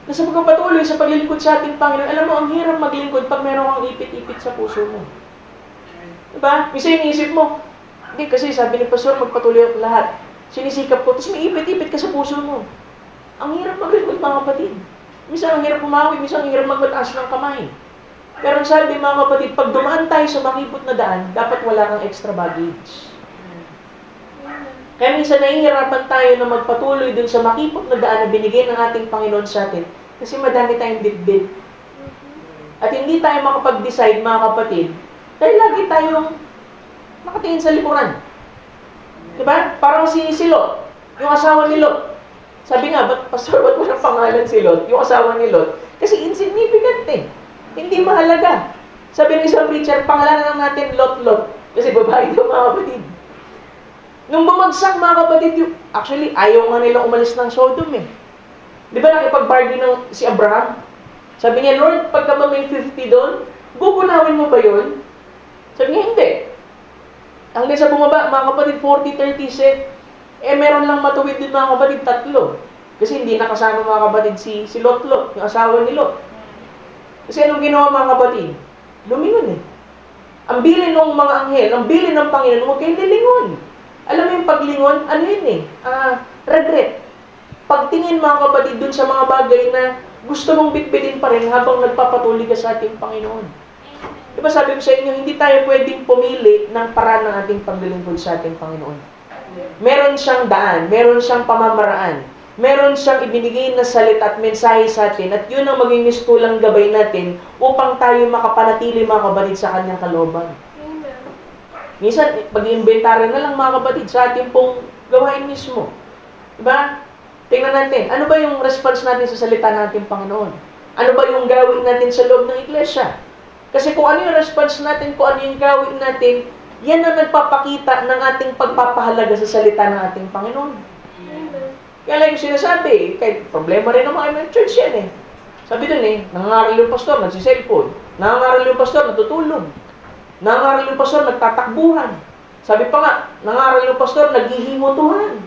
A: Nasa pagpapatuloy sa paglilingkod sa ating Panginoon, alam mo, ang hirap maglingkod pag meron kang ipit-ipit sa puso mo. Diba? Minsan yung isip mo, hindi kasi sabi ni Pastor, magpatuloy ako lahat. Sinisikap ko, tapos may ipit-ipit ka sa puso mo. Ang hirap maglingkod mga kapatid. Minsan ang hirap umawi, minsan ang hirap magmataas ng kamay. Pero ang sabi mga kapatid, pag dumaan tayo sa makipot na daan, dapat wala kang extra baggage. Kaya minsan nahihirapan tayo na magpatuloy dun sa makipot na daan na binigay ng ating Panginoon sa atin kasi madami tayong bitbit. At hindi tayo makapag-decide, mga kapatid, dahil lagi tayong nakatingin sa likuran. Diba? Parang si Lot, yung asawa ni Lot. Sabi nga, Pastor, ba't walang pangalan si Lot? Yung asawa ni Lot. Kasi insignificant eh. Hindi mahalaga. Sabi ng isang preacher, pangalanan natin Lot. Kasi babae ito, mga kapatid. Nung bumagsak mga kapatid, actually, ayaw nga nilang umalis ng Sodom eh. Di ba nakipag-bargain ng si Abraham? Sabi niya, Lord, pagka ba may 50 doon, bupunawin mo ba yun? Sabi niya, hindi. Hanggang sa bumaba, mga kapatid, 40, 30 set, meron lang matuwid din mga kapatid, 3. Kasi hindi nakasama mga kapatid si Lot, yung asawa ni Lot. Kasi anong ginawa mga kapatid? Lumingon eh. Ang bilin ng mga anghel, ang bilin ng Panginoon, huwag kayong lilingon. Alam mo yung paglingon, ano yun eh? Regret. Pagtingin mga kapatid dun sa mga bagay na gusto mong bitbitin pa rin habang nagpapatuloy ka sa ating Panginoon. Diba sabi ko sa inyo, hindi tayo pwedeng pumili ng paraan ng ating paglilingkod sa ating Panginoon. Meron siyang daan, meron siyang pamamaraan, meron siyang ibinigay na salita at mensahe sa atin at yun ang maging mistulang gabay natin upang tayo makapanatili mga kapatid sa kanyang kalooban. Minsan, pag-iimbentaryo na lang mga kapatid sa ating pong gawain mismo. Diba? Tingnan natin, ano ba yung response natin sa salita ng ating Panginoon? Ano ba yung gawin natin sa loob ng iglesia? Kasi kung ano yung response natin, kung ano yung gawin natin, yan ang nagpapakita ng ating pagpapahalaga sa salita ng ating Panginoon. Kaya lang yung sinasabi, kahit problema rin naman ng church yan eh. Sabi dun eh, nangangaral yung pastor, nagsiselfone. Nangangaral yung pastor, natutulog. Nangaral yung pastor, nagtatakbuhan. Sabi pa nga, nangaral yung pastor, naghihimutuhan.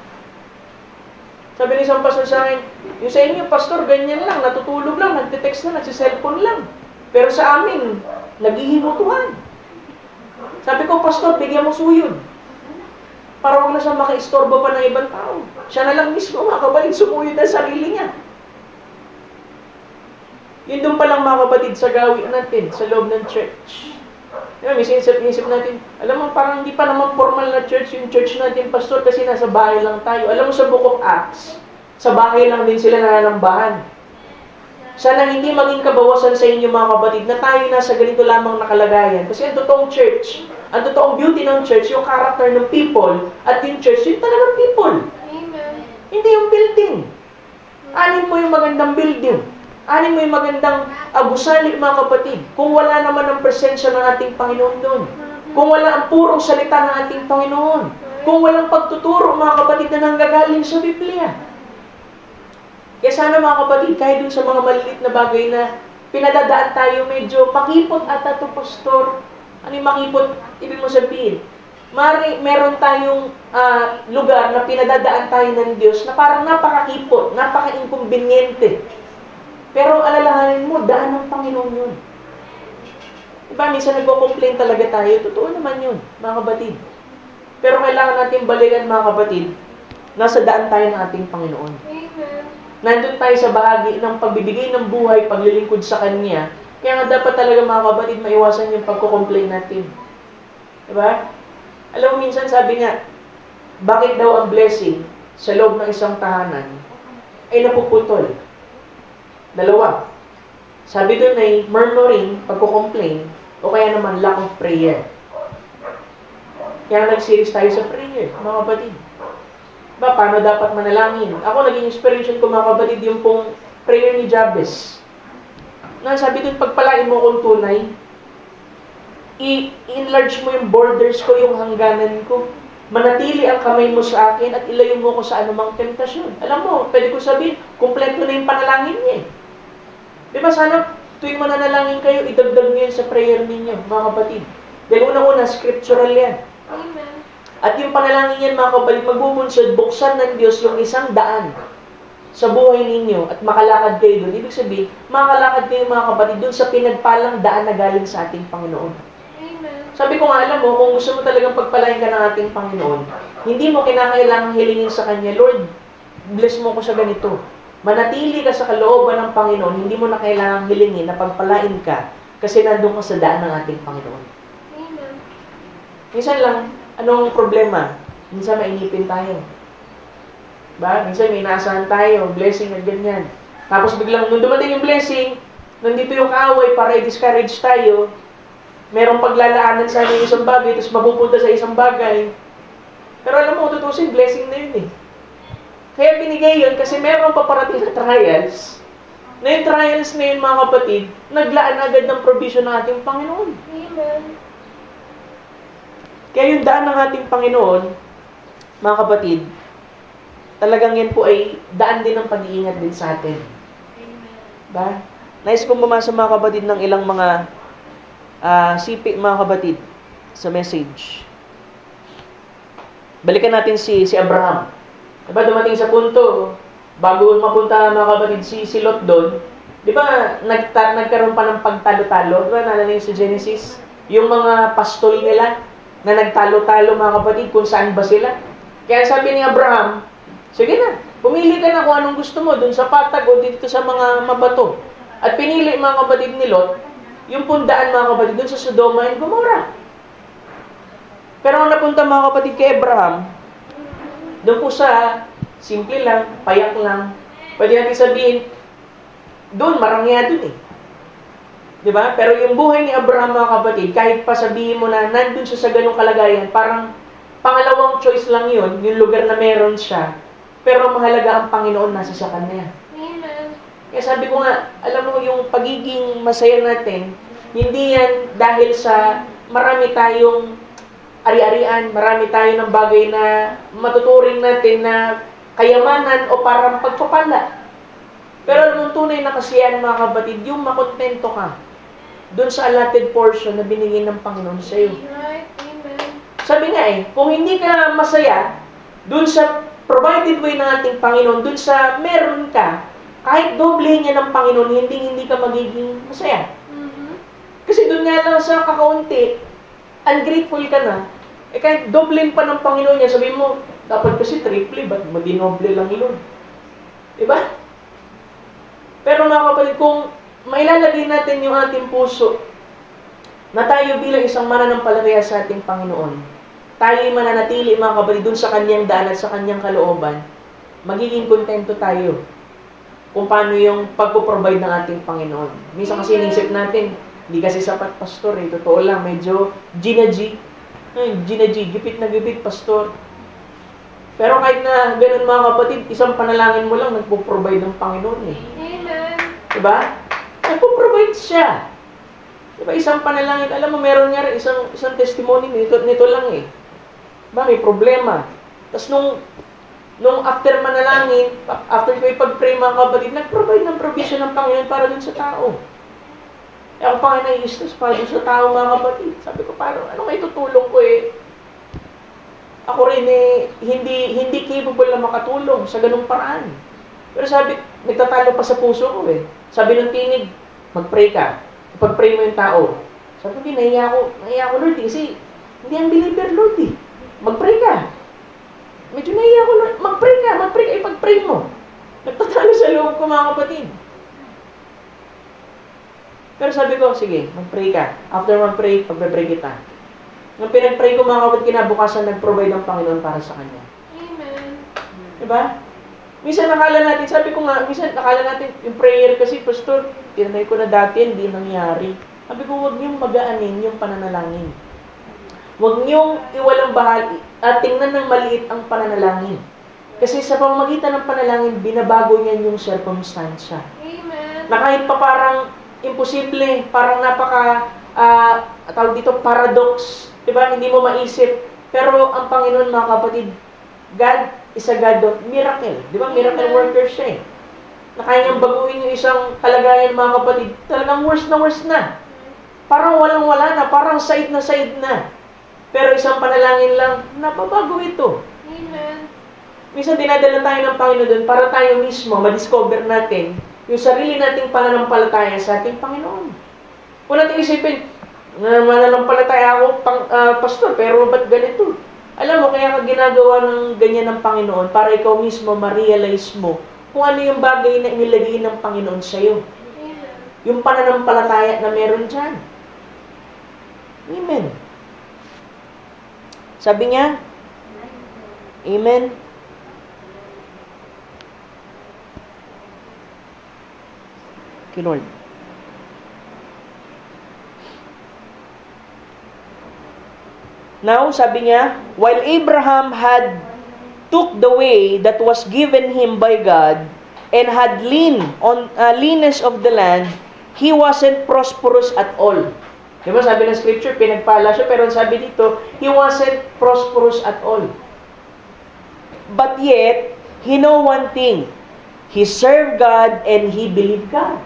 A: Sabi ni isang pastor sa akin, yung sa inyo, pastor, ganyan lang, natutulog lang, nagte-text na, nagsiselfone lang. Pero sa amin, naghihimutuhan. Sabi ko, pastor, bigyan mo suyod. Para huwag na siya makaistorbo pa ng ibang tao. Siya na lang mismo, mga kapatid, sumuyod ang sarili niya. Yun doon pa lang mga kapatid sa gawin natin, sa loob ng church. Diba, isip natin, alam mo, parang hindi pa naman formal na church yung church natin, pastor, kasi nasa bahay lang tayo. Alam mo, sa Book of Acts, sa bahay lang din sila nananambahan. Sana hindi maging kabawasan sa inyo mga kapatid na tayo nasa ganito lamang nakalagayan. Kasi ang totoong church, ang totoong beauty ng church, yung character ng people, at yung church, yung talagang people.
B: Amen.
A: Hindi yung building. Anin mo yung magandang building. Anin mo yung magandang gusali, mga kapatid. Kung wala naman ang presensya ng ating Panginoon doon. Kung wala ang purong salita ng ating Panginoon. Kung walang pagtuturo, mga kapatid, na nanggagaling sa Biblia. Kaya sana, mga kapatid, kahit dun sa mga maliit na bagay na pinadadaan tayo, medyo makipot ata to, pastor. Ano yung makipot? Ibig mo sabihin, meron tayong lugar na pinadadaan tayo ng Diyos na parang napakakipot, napaka-inconveniente. Pero alalahanin mo, daan ng Panginoon yun. Diba, minsan nagko-complain talaga tayo. Totoo naman yun, mga kapatid. Pero kailangan natin balikan, mga kapatid, nasa daan tayo ng ating Panginoon.
B: Amen.
A: Nandun tayo sa bahagi ng pagbibigay ng buhay, paglilingkod sa Kanya. Kaya nga dapat talaga mga kapatid, maiwasan yung pagko-complain natin. Diba? Alam mo, minsan sabi nga, bakit daw ang blessing sa loob ng isang tahanan ay napuputol? Dalawa. Sabi doon ay murmuring, pagko-complain, o kaya naman lack of prayer. Kaya nag-series tayo sa prayer, mga kapatid. Ba, paano dapat manalangin? Ako, naging inspiration ko mga kapatid, yung pong prayer ni Jabez. Na sabi doon, pagpalain mo kung tunay, i-enlarge mo yung borders ko, yung hangganan ko. Manatili ang kamay mo sa akin at ilayo mo ko sa anumang temptasyon. Alam mo, pwede ko sabihin, kumpleto na yung panalangin niya. Di ba sana, tuwing mananalangin kayo, idagdag niyo sa prayer ninyo, mga kapatid. Dahil unang-una, scriptural yan.
B: Amen.
A: At yung panalangin yan, mga kapatid, magbubunsod, buksan ng Diyos yung isang daan sa buhay ninyo at makalakad kayo doon. Ibig sabihin, makalakad kayo mga kapatid doon sa pinagpalang daan na galing sa ating Panginoon.
B: Amen.
A: Sabi ko nga, alam mo, kung gusto mo talagang pagpalain ka ng ating Panginoon, hindi mo kinakailangang hilingin sa Kanya, Lord, bless mo ko sa ganito. Manatili ka sa kalooban ng Panginoon, hindi mo na kailangang hilingin na pagpalain ka kasi nandun ka sa daan ng ating Panginoon.
B: Amen.
A: Minsan lang, anong problema? Minsan mainipin tayo. Ba? Minsan may inaasahan tayo, blessing at ganyan. Tapos biglang, nung dumating yung blessing, nandito yung kaaway para i-discourage tayo, merong paglalaanan sa amin isang bagay, tapos mapupunta sa isang bagay. Pero alam mo, tutusin, blessing na yun eh. Kaya binigay yun kasi meron paparating na trials. Na yung trials na yun, mga kapatid, naglaan agad ng provision ng ating Panginoon.
B: Amen.
A: Kaya yung daan ng ating Panginoon, mga kapatid, talagang yan po ay daan din ng pag-iingat din sa atin.
B: Amen.
A: Ba? Nais kong bumasa mga kapatid ng ilang mga sipi mga kapatid sa message. Balikan natin si Abraham. Diba dumating sa punto, bago mapunta mga kapatid si Lot doon, di ba nagkaroon pa ng pagtalo-talo? Di ba naalala niyo sa Genesis? Yung mga pastol nila na nagtalo-talo mga kapatid kung saan ba sila. Kaya sabi ni Abraham, sige na, pumili ka na kung anong gusto mo dun sa patag o dito sa mga mabato. At pinili mga kapatid ni Lot, yung pundaan mga kapatid dun sa Sodoma and Gomorrah. Pero ang napunta mga kapatid kay Abraham, doon po sa simple lang, payak lang. Pwede natin sabihin, doon, marangya doon eh. Diba? Pero yung buhay ni Abraham mga kapatid, kahit pa sabihin mo na nandun siya sa ganung kalagayan, parang pangalawang choice lang yun, yung lugar na meron siya. Pero mahalaga ang Panginoon nasa sa kanya.
B: Amen.
A: Kaya sabi ko nga, alam mo yung pagiging masaya natin, hindi yan dahil sa marami tayong ari-arian, marami tayo ng bagay na matuturing natin na kayamanan o parang pagpapala. Pero alam mo, tunay na kasiyahan mga kapatid, yung makontento ka doon sa allotted portion na binigay ng Panginoon sa iyo.
B: Right. Amen.
A: Sabi nga kung hindi ka masaya doon sa provided way ng ating Panginoon, doon sa meron ka, kahit doble niya ng Panginoon, hindi ka magiging masaya.
B: Mm-hmm.
A: Kasi doon nga lang sa kakaunti, ungrateful ka na, kahit doblein pa ng Panginoon niya, sabihin mo, dapat kasi triple, ba't madinoble lang yun? Diba? Pero mga kapatid, kung mailalagay natin yung ating puso, na tayo bilang isang mananampalataya sa ating Panginoon, tayo mananatili mga kapatid dun sa kanyang daan at sa kanyang kalooban, magiging kontento tayo kung paano yung pagpo-provide ng ating Panginoon. Minsan kasi inisip natin, hindi kasi sapat pastor eh. Totoo lang, medyo Gina G, gipit na gipit pastor. Pero kahit na ganun mga kapatid, isang panalangin mo lang, nagpo-provide ng Panginoon eh.
B: Amen.
A: Diba? Nagpo-provide siya. Diba? Isang panalangin, alam mo, meron nga rin isang testimony nito lang eh. Ba, may problema. Tapos nung after manalangin, after ko ipag-pray mga kapatid, nag-provide ng provision ng Panginoon para dun sa tao. Eh ako pa nga nai-stress para dun sa tao mga kapatid. Sabi ko, parang ano may tutulong ko eh. Ako rin eh, hindi capable na makatulong sa ganung paraan. Pero sabi, nagtatalo pa sa puso ko eh. Sabi ng tinig, mag-pray ka. Ipag-pray mo yung tao. Sabi ko, nahiya ako Lord kasi hindi ang believer Lord eh. Mag-pray ka. Medyo nahiya ako Lord, mag-pray ka, ipag-pray mo. Nagtatalo sa loob ko, mga kapatid. Pero sabi ko, sige, mag-pray ka. After mag-pray, pagbe-pray kita. Nung pinag-pray ko, mga kapatid, kinabukasan, nag-provide ang Panginoon para sa kanya.
B: Amen.
A: Diba? Minsan nakala natin, sabi ko nga, minsan nakala natin, yung prayer kasi, Pastor, tinanay ko na dati, hindi nangyari. Sabi ko, huwag niyong magaanin yung pananalangin. Huwag niyong iwalang bahagi at tingnan ng maliit ang pananalangin. Kasi sa pamamagitan ng panalangin, binabago niya yung circumstansya.
B: Amen.
A: Na kahit pa parang imposible, parang tawag dito, paradox. Diba? Hindi mo maisip. Pero ang Panginoon, mga kapatid, God is a God of miracle. Diba? Miracle worker siya eh. Na kaya niyang baguhin yung isang kalagayan, mga kapatid. Talagang worse na. Parang walang-wala na. Parang side na. Pero isang panalangin lang, napabago ito.
B: Amen.
A: Minsan dinadala tayo ng Panginoon doon para tayo mismo ma-discover natin yung sarili nating pananampalataya sa ating Panginoon. Kung natin isipin, mananampalataya ako, pastor, pero ba't ganito? Alam mo, kaya ka ginagawa ng ganyan ng Panginoon para ikaw mismo ma-realize mo kung ano yung bagay na inilagay ng Panginoon sa iyo.
B: Amen.
A: Yung pananampalataya na meron dyan. Amen. Sabi niya, Amen. Okay, Lord. Now, sabi niya, while Abraham had took the way that was given him by God and had leanness of the land, he wasn't prosperous at all. Diba sabi ng scripture, pinagpala siya, pero sabi dito, he wasn't prosperous at all. But yet, he know one thing. He served God and he believed God.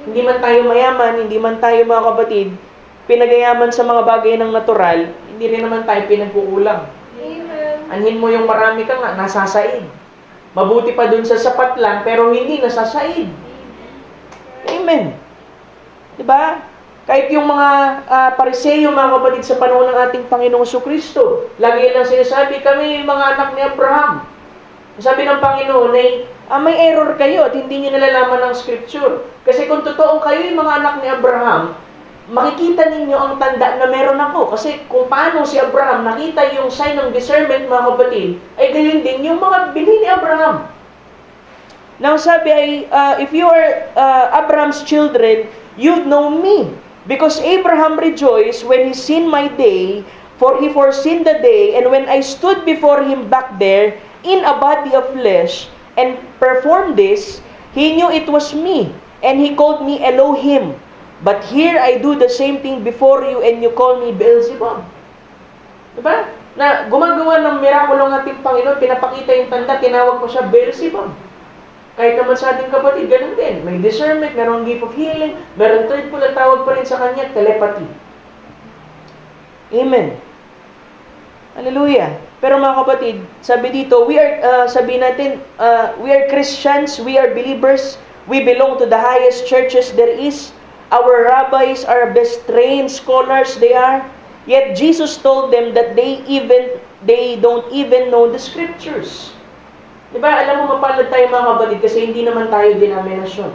A: Hindi man tayo mayaman, hindi man tayo mga kapatid, pinagayaman sa mga bagay ng natural, hindi rin naman tayo pinagkukulang.
B: Amen.
A: Anhin mo yung marami ka nga, nasasaid. Mabuti pa dun sa sapat lang, pero hindi nasasaid. Amen. Diba? Kahit yung mga Pariseo, mga kapatid, sa panahon ng ating Panginoong Jesucristo, lagi lang sinasabi, kami mga anak ni Abraham. Sabi ng Panginoon ay, may error kayo at hindi nyo nalalaman ng Scripture. Kasi kung totoo kayo yung mga anak ni Abraham, makikita ninyo ang tanda na meron ako. Kasi kung paano si Abraham nakita yung sign ng discernment, mga kapatid, ay gayon din yung mga binhi ni Abraham. Now sabi ay, if you are Abraham's children, you'd know me. Because Abraham rejoiced when he seen my day, for he foreseen the day, and when I stood before him back there, in a body of flesh, and performed this, he knew it was me, and he called me Elohim. But here I do the same thing before you, and you call me Beelzebub. Diba? Na gumagawa ng mirakulo ng ating Panginoon, pinapakita yung tanda, tinawag ko siya Beelzebub. Kahit naman sa ating kapatid, ganun din. May discernment, merong gift of healing, merong third pull, ang tawag pa rin sa kanya, telepathy. Amen. Hallelujah. Pero mga kapatid, sabi dito, we are Christians, we are believers, we belong to the highest churches there is. Our rabbis are best trained scholars they are. Yet Jesus told them that they don't even know the scriptures. Diba? Alam mo, mapalad tayo mga kapatid kasi hindi naman tayo denominasyon.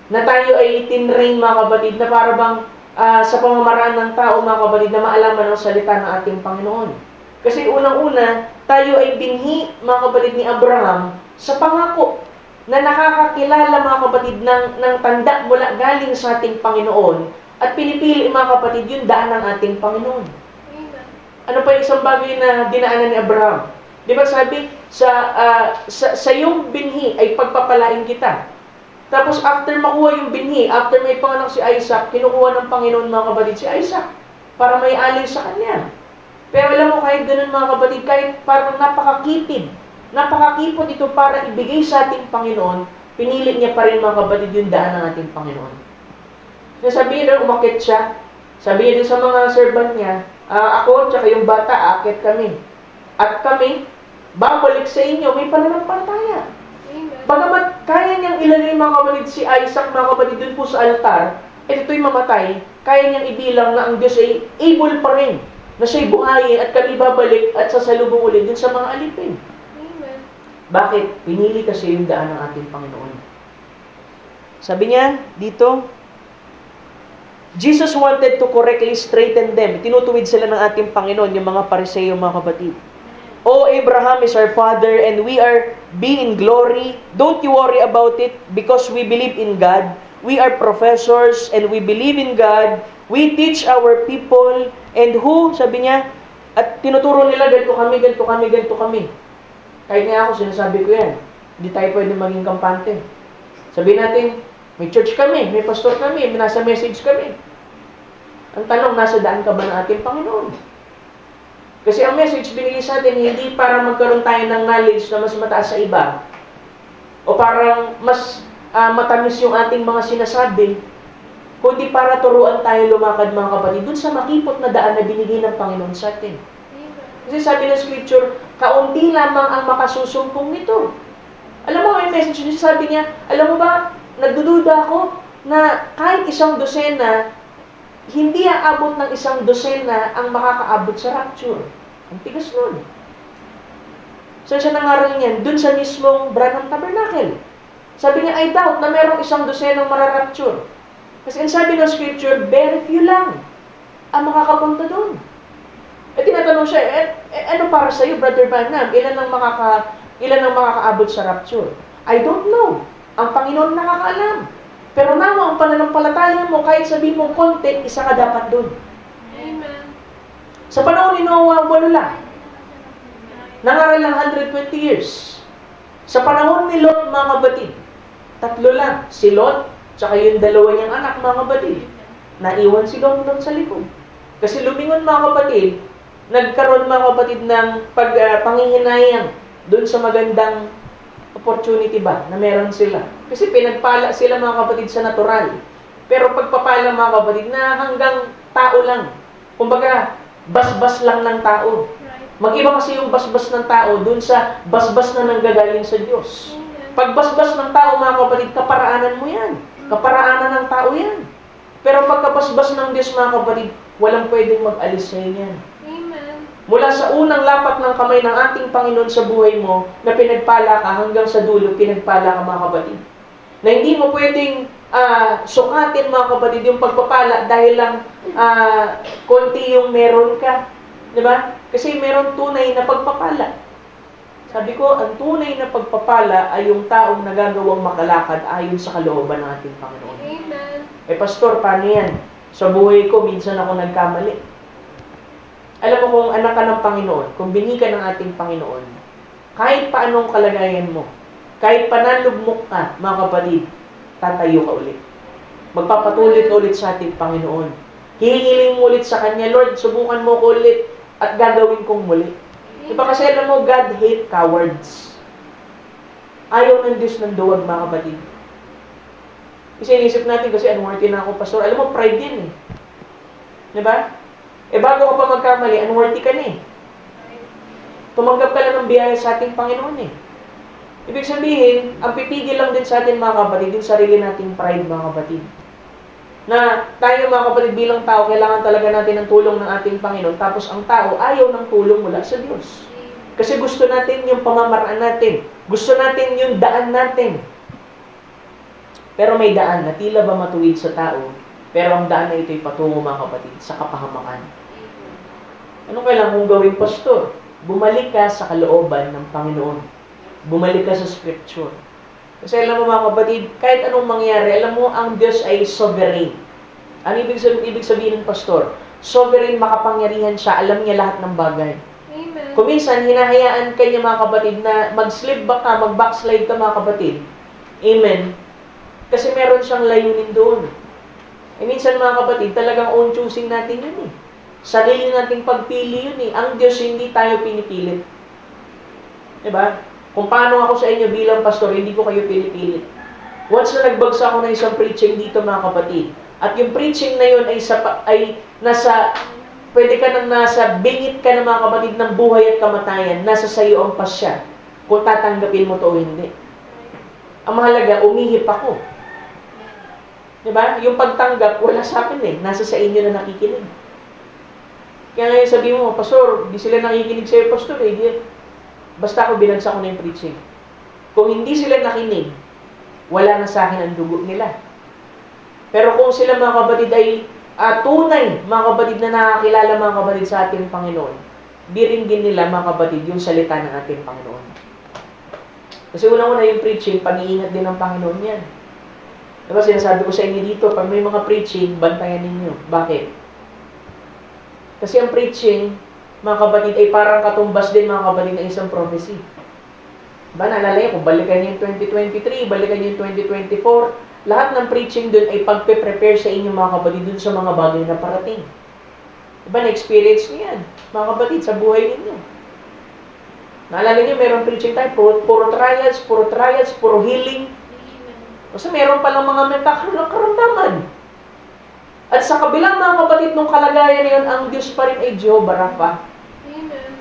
A: Na tayo ay tinrain mga kapatid na para bang sa pamamaraan ng tao mga kapatid na maalaman ang salita ng ating Panginoon. Kasi unang-una, tayo ay binhi mga kapatid ni Abraham sa pangako na nakakakilala mga kapatid ng tanda mula galing sa ating Panginoon at pinipili mga kapatid yung daan ng ating Panginoon.
B: Amen.
A: Ano pa yung isang bagay na dinaanan ni Abraham? Di ba sabi, sa iyong binhi ay pagpapalain kita. Tapos after makuha yung binhi, after may panganak si Isaac, kinukuha ng Panginoon mga kapatid si Isaac para may alay sa kanya. Pero alam mo, kahit ganun mga kapatid, kahit parang napakakipot ito para ibigay sa ating Panginoon, pinili niya pa rin mga kapatid yung daan ng ating Panginoon. Sabi niya, umakit siya. Sabi niya din sa mga servant niya, ako, tsaka yung bata, akit kami. At kami, babalik sa inyo, may pananampalataya. Bagamat kaya niyang ilagay mga kapatid si Isaac, mga kapatid, dun po sa altar, at ito'y mamatay, kaya niyang ibilang na ang Diyos ay able pa rin na siya'y buhayin at kami babalik at sasalubong ulit dun sa mga alipin.
B: Amen.
A: Bakit? Pinili kasi yung daan ng ating Panginoon. Sabi niya dito, Jesus wanted to correctly straighten them. Tinutuwid sila ng ating Panginoon, yung mga Pariseo, mga kapatid. Oh, Abraham is our father and we are being in glory. Don't you worry about it because we believe in God. We are professors and we believe in God. We teach our people and who, sabi niya, at tinuturo nila, ganito kami, ganito kami, ganito kami. Kahit nga ako, sinasabi ko yan. Hindi tayo pwede maging kampante. Sabihin natin, may church kami, may pastor kami, may nasa message kami. Ang tanong, nasa daan ka ba ng ating Panginoon? Kasi ang message binigay sa atin, hindi para magkaroon tayo ng knowledge na mas mataas sa iba, o parang mas matamis yung ating mga sinasabi, kundi para turuan tayo lumakad, mga kapatid, dun sa makipot na daan na binigay ng Panginoon sa atin. Kasi sabi ng Scripture, kaunti lamang ang makasusumpong nito. Alam mo, may message niya, sabi niya, alam mo ba, nagdududa ako na kahit isang dosena, hindi aabot ng isang dosena ang makakaabot sa rapture. Ang tigas nun. Saan siya nangaral niyan? Dun sa mismong Branham Tabernacle. Sabi niya, I doubt na merong isang dosenang mararapture. Kasi ang sabi ng Scripture, very few lang ang makakapunta dun. At tinatanong siya, ano para sa iyo, Brother Branham? Ilan ang makakaabot sa rapture? I don't know. Ang Panginoon nakakaalam. Pero nawa ang pananampalataya mo, kahit sabihin mong konti, isa ka dapat dun.
B: Amen.
A: Sa panahon ni Noah, 8 lang. Nangaral lang 120 years. Sa panahon ni Lot, mga kapatid, 3 lang. Si Lot, tsaka yung 2 niyang anak, mga kapatid. Naiwan si Lot doon sa likod. Kasi lumingon, mga kapatid, nagkaroon, mga kapatid, ng panghihinayang doon sa magandang opportunity ba na meron sila. Kasi pinagpala sila, mga kapatid, sa natural. Pero pagpapala, mga kapatid, na hanggang tao lang. Kumbaga, basbas lang ng tao. Mag-iba kasi yung basbas ng tao dun sa basbas na nanggagaling sa Diyos. Pag basbas ng tao, mga kapatid, kaparaanan mo yan. Kaparaanan ng tao yan. Pero pagkabasbas ng Diyos, mga kapatid, walang pwedeng mag-alis sa yan. Mula sa unang lapat ng kamay ng ating Panginoon sa buhay mo, na pinagpala ka hanggang sa dulo, pinagpala ka, mga kapatid. Na hindi mo pwedeng sukatin, mga kapatid, yung pagpapala dahil lang konti yung meron ka. Diba? Kasi meron tunay na pagpapala. Sabi ko, ang tunay na pagpapala ay yung taong nagagawang makalakad ayon sa kalooban ng ating Panginoon.
B: Amen.
A: Pastor, paano yan? Sa buhay ko, minsan ako nagkamali. Alam mo, kung anak ka ng Panginoon, kung bini ka ng ating Panginoon, kahit pa anong kalagayan mo, kahit pa nalugmok ka, mga kapatid, tatayo ka ulit. Magpapatuloy ka ulit sa ating Panginoon. Hihingiling mo ulit sa Kanya, Lord, subukan mo ko ulit at gagawin kong muli. Diba kasi alam mo, God hate cowards. Ayaw ng Diyos ng duwag, mga kapatid. Kasi inisip natin kasi unworthy na ako, pastor. Alam mo, pride din eh. Diba? Bago ka pa magkamali, unworthy ka na eh. Tumanggap ka lang ng biyaya sa ating Panginoon eh. Ibig sabihin, ang pipigil lang din sa atin, mga kapatid, yung sarili nating pride, mga kapatid. Na tayo, mga kapatid, bilang tao, kailangan talaga natin ng tulong ng ating Panginoon. Tapos ang tao, ayaw ng tulong mula sa Diyos. Kasi gusto natin yung pamamaraan natin. Gusto natin yung daan natin. Pero may daan na tila ba matuwid sa tao, pero ang daan na ito'y patungo, mga kapatid, sa kapahamakan. Anong kailangan mong gawin, pastor? Bumalik ka sa kalooban ng Panginoon. Bumalik ka sa Scripture. Kasi alam mo, mga kapatid, kahit anong mangyari, alam mo, ang Diyos ay sovereign. Ano ibig sabihin ng pastor? Sovereign, makapangyarihan siya, alam niya lahat ng bagay.
B: Amen.
A: Kung minsan, hinahayaan ka niya, mga kapatid, na mag-slip back ka, mag-backslide ka, mga kapatid. Amen. Kasi meron siyang layunin doon. Minsan, mga kapatid, talagang own choosing natin yun eh. Sarili nating pagpili yun eh. Ang Diyos, hindi tayo pinipilit. Diba? Kung paano ako sa inyo bilang pastor, hindi ko kayo pinipilit. Once na nagbagsa ako ng isang preaching dito, mga kapatid, at yung preaching na yun ay nasa, pwede ka nang nasa, bingit ka na, mga kapatid, ng buhay at kamatayan, nasa sayo ang pasya, kung tatanggapin mo to o hindi. Ang mahalaga, umihip ako. Diba? Yung pagtanggap, wala sa akin eh. Nasa sa inyo na nakikinig. Kaya ngayon sabi mo, pastor, di sila nakikinig sa'yo, pastor eh. Basta ako binagsak ko na yung preaching. Kung hindi sila nakinig, wala na sa akin ang dugo nila. Pero kung sila mga kapatid ay tunay, mga kapatid na nakakilala mga kapatid sa ating Panginoon, diringgin nila mga kapatid yung salita ng ating Panginoon. Kasi unang-una yung preaching, pag-iingat din ng Panginoon yan. Diba sinasabi ko sa inyo dito, pag may mga preaching, bantayan ninyo. Bakit? Kasi ang preaching, mga kapatid, ay parang katumbas din mga kapatid ng isang prophecy. Diba, naalala niyo, kung balikan niyo yung 2023, balikan niyo yung 2024, lahat ng preaching dun ay pagpe-prepare sa inyo mga kapatid dun sa mga bagay na parating. Diba, na-experience niyo yan, mga kapatid, sa buhay ninyo. Naalala niyo, meron preaching tayo, puro trials, puro healing. Kasi meron palang mga magkakaroon ng karamdaman. At sa kabilang mga kapatid ng kalagayan na yun, ang Diyos pa rin ay Jehovah Rapha.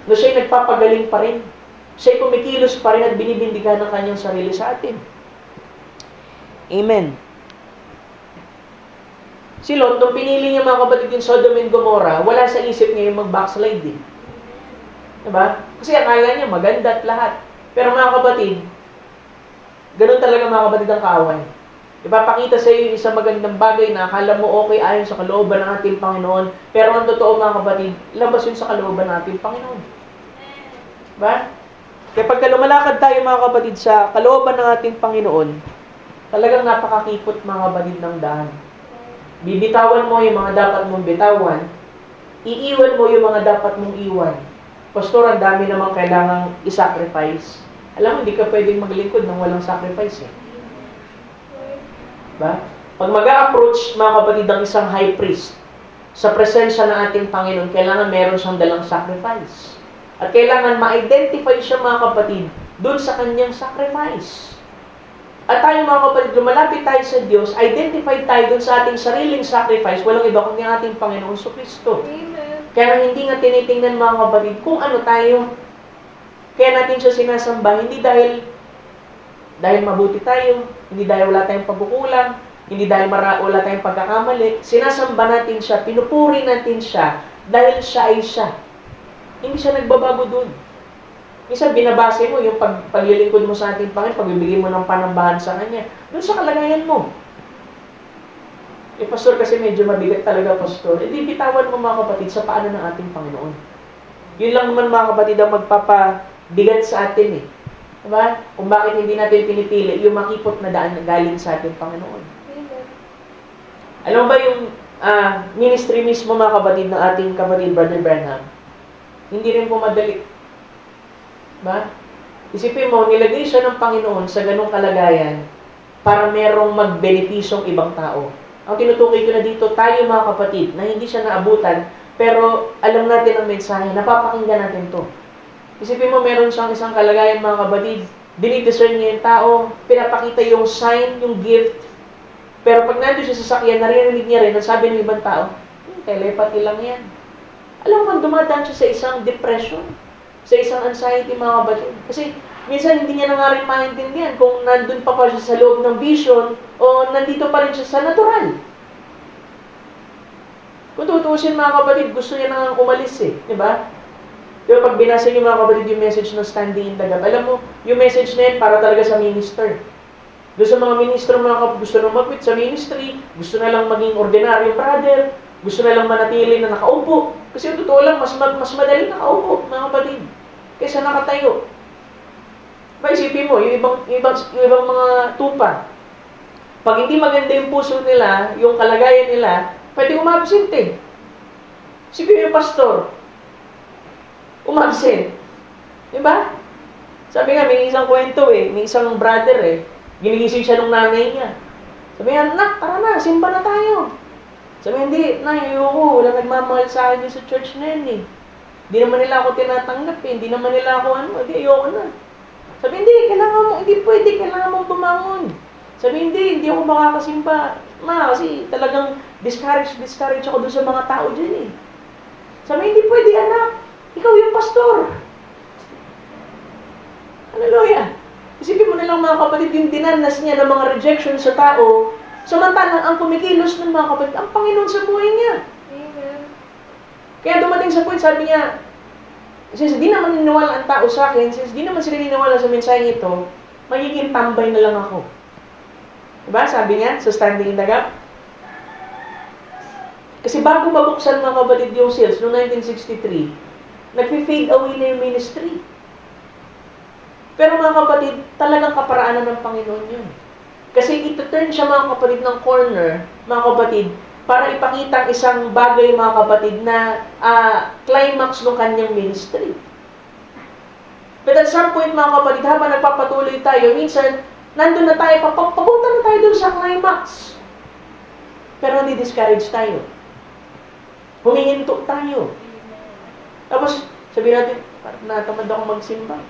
A: Na siya'y nagpapagaling pa rin. Siya'y kumikilos pa rin at binibindigan ng kanyang sarili sa atin. Amen. Si Lot, nung pinili niya mga kapatid yung Sodom and Gomorrah, wala sa isip niya yung mag-backslide din. Diba? Kasi akala niya maganda at lahat. Pero mga kapatid, ganun talaga mga kapatid ang kaaway. Ipapakita sa iyo yung isang magandang bagay na akala mo okay ayon sa kalooban ng ating Panginoon. Pero ang totoo mga kapatid, labas yun sa kalooban ng ating Panginoon. Diba? Kaya pagka lumalakad tayo mga kapatid sa kalooban ng ating Panginoon, talagang napakakipot mga kapatid ng daan. Bibitawan mo yung mga dapat mong bitawan, iiwan mo yung mga dapat mong iwan. Pastor, ang dami namang kailangang i-sacrifice. Alam mo, hindi ka pwedeng maglingkod ng walang sacrifice eh. Ba? Pag mag-a-approach, mga kapatid, ang isang high priest sa presensya ng ating Panginoon, kailangan meron siyang dalang sacrifice. At kailangan ma-identify siya, mga kapatid, dun sa kanyang sacrifice. At tayo, mga kapatid, lumalapit tayo sa Diyos, identify tayo dun sa ating sariling sacrifice, walang iba kundi ang ating Panginoon Kristo. Kaya hindi nga tinitingnan, mga kapatid, kung ano tayo. Kaya natin siya sinasamba, hindi dahil mabuti tayo, hindi dahil wala tayong pagkukulang, hindi dahil wala tayong pagkakamali. Sinasamba natin siya, pinupuri natin siya, dahil siya ay siya. Hindi siya nagbabago dun. Minsan binabase mo yung paglilingkod mo sa ating Panginoon, pagbibigay mo ng panambahan sa Kanya, dun sa kalagayan mo. Pastor, kasi medyo mabigat talaga, Pastor. Hindi bitawan mo mga kapatid sa paano ng ating Panginoon. Yun lang naman mga kapatid ang magpapabigat sa atin eh. Diba? Kung bakit hindi natin pinipili yung makipot na daan na galing sa ating Panginoon. Alam mo ba yung ministry mismo mga kapatid ng ating kapatid Brother Branham? Hindi rin po madali. Diba? Isipin mo, nilagay siya ng Panginoon sa ganong kalagayan para merong magbenepisyong ibang tao. Ang tinutukoy ko na dito, tayo mga kapatid, na hindi siya naabutan, pero alam natin ang mensahe, napapakinggan natin to. Isipin mo, meron siyang isang kalagayan mga kapatid, dinidiscern niya yung tao, pinapakita yung sign, yung gift, pero pag nandun siya sa sakyan, naririnig niya rin, ang sabi ng ibang tao, telepathy lang yan. Alam mo, dumadaan siya sa isang depression, sa isang anxiety mga kapatid. Kasi minsan hindi niya na nga rin maintindihan kung nandun pa siya sa loob ng vision o nandito pa rin siya sa natural. Kung tutuusin mga kapatid, gusto niya nang umalis eh. Diba? Pero pag binasa niyo mga kapatid yung message ng Standing in the Gap, alam mo, yung message na yan para talaga sa minister. Doon sa mga ministro mga kapatid, gusto nang mag-quit sa ministry, gusto na lang maging ordinaryong brother, gusto na lang manatili na nakaupo. Kasi yung totoo lang, mas madaling nakaupo mga kapatid kaysa nakatayo. Isipin mo, yung ibang mga tupa, pag hindi maganda yung puso nila, yung kalagayan nila, pwede umabsent eh. Isipin mo yung pastor, umabsent. Diba? Sabi nga, may isang kwento eh, may isang brother eh, ginigising siya ng nanay niya. Sabi nga, nak, tara na, simba na tayo. Sabi hindi, nay, ayoko, wala nagmamahal sa akin sa church na yun eh. Hindi naman nila ako tinatanggap eh, hindi naman nila ako ayoko na. Sabi, hindi pwede, kailangan mong bumangon. Sabi, hindi ako makakasimba. Kasi talagang discourage ako doon sa mga tao dyan eh. Sabi, hindi pwede anak, ikaw yung pastor. Hallelujah. Isipin mo nilang mga kapatid, yung dinanas niya ng mga rejection sa tao, samantalang ang kumikilos ng mga kapatid, ang Panginoon sa buhay niya.
B: Amen.
A: Kaya dumating sa point, sabi niya, since di naman niniwala ang tao sa akin, since di naman sila niniwala sa mensahe ito, magiging tambay na lang ako. Diba? Sabi niya, sa Standing in the Gap. Kasi bago mabuksan mga kapatid yung sales, noong 1963, nag-fade away na yung ministry. Pero mga kapatid, talagang kaparaanan ng Panginoon yun. Kasi ito-turn siya mga kapatid ng corner, mga kapatid, para ipakita isang bagay mga kapatid na climax ng kanyang ministry. But at some point mga kapatid, habang nagpapatuloy tayo, minsan, nandun na tayo, papunta na tayo dun sa climax. Pero hindi discourage tayo. Humihinto tayo. Tapos, sabihin natin, natamad ako magsimba.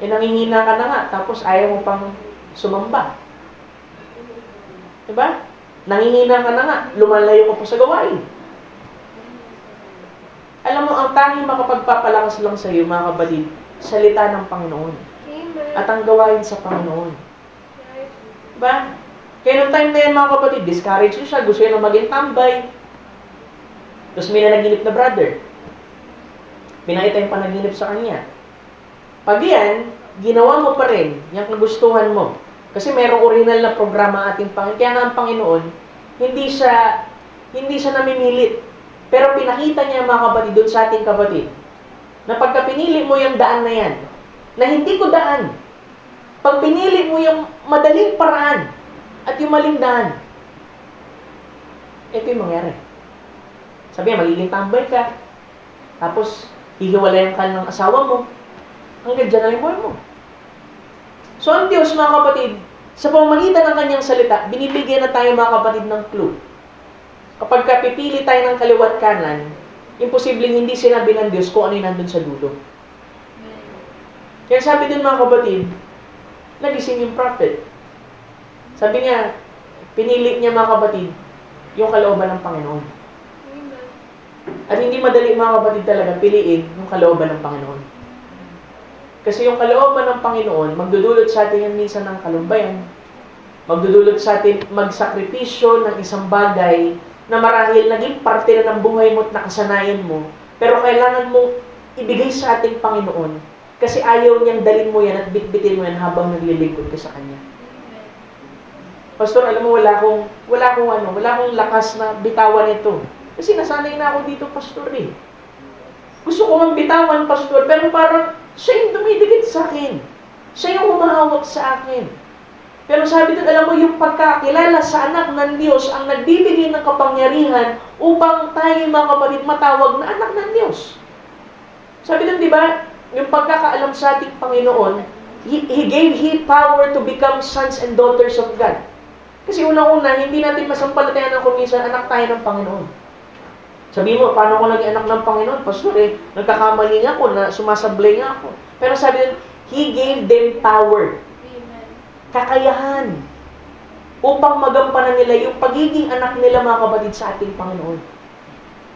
A: Nangihina ka na nga, tapos ayaw mo pang sumamba. Diba? Nangihina ka na nga, lumalayo ka pa sa gawain. Alam mo, ang tanging makapagpapalakas lang sa iyo, mga kapatid, salita ng Panginoon.
B: Amen.
A: At ang gawain sa Panginoon. Diba? Kaya nung time na yan, mga kapatid, discourage siya, gusto niya na maging tambay. Tapos may nanaginip na brother. Pinakita yung panaginip sa kanya. Pag yan, ginawa mo pa rin yung kagustuhan mo. Kasi mayroong original na programa ating Panginoon. Kaya nga ang Panginoon, hindi siya namimilit. Pero pinakita niya mga kapatid doon sa ating kapatid, na pagka pinili mo yung daan na yan, na hindi ko daan, pag pinili mo yung madaling paraan, at yung maling daan, ito yung mangyari. Sabi niya, magiging tambay ka, tapos hihiwalayan ka ng asawa mo, hanggang dyan na yung buhay mo. So ang Diyos, mga kapatid, sa pamamagitan ng kanyang salita, binibigyan na tayo mga kapatid ng clue. Kapag pipili tayo ng kaliwat kanan, imposibleng hindi sinabi ng Diyos kung ano yung nandun sa dulo. Kaya sabi din mga kapatid, nagising yung prophet. Sabi niya, pinili niya mga kapatid, yung kalooban ng Panginoon.
B: Amen.
A: At hindi madali mga kapatid talaga piliin yung kalooban ng Panginoon. Kasi yung kalooban ng Panginoon, magdudulot sa atin yan minsan ng kalumbayan. Magdudulot sa atin magsakripisyo ng isang bagay na marahil naging parte na ng buhay mo at nakasanayan mo. Pero kailangan mong ibigay sa ating Panginoon kasi ayaw niyang dalhin mo yan at bitbitin mo yan habang naglilingkod ka sa Kanya. Pastor, alam mo, wala akong lakas na bitawan ito. Kasi nasanay na ako dito, Pastor eh. Gusto ko mang bitawan, Pastor, pero parang siya yung dumidikit sa akin. Siya yung humahawak sa akin. Pero sabi doon, alam mo, yung pagkakilala sa anak ng Diyos ang nagbibigay ng kapangyarihan upang tayo, mga kapatid, matawag na anak ng Diyos. Sabi doon, di ba, yung pagkakaalam sa ating Panginoon, He gave He power to become sons and daughters of God. Kasi unang-una, hindi natin masampalatayan ng kuminsan, anak tayo ng Panginoon. Sabi mo, paano ko naging anak ng Panginoon? Pastor, nagkakamali nga ako, na sumasablay nga ako. Pero sabi doon, He gave them power.
B: Amen.
A: Kakayahan. Upang magampanan nila yung pagiging anak nila, mga kapatid, sa ating Panginoon.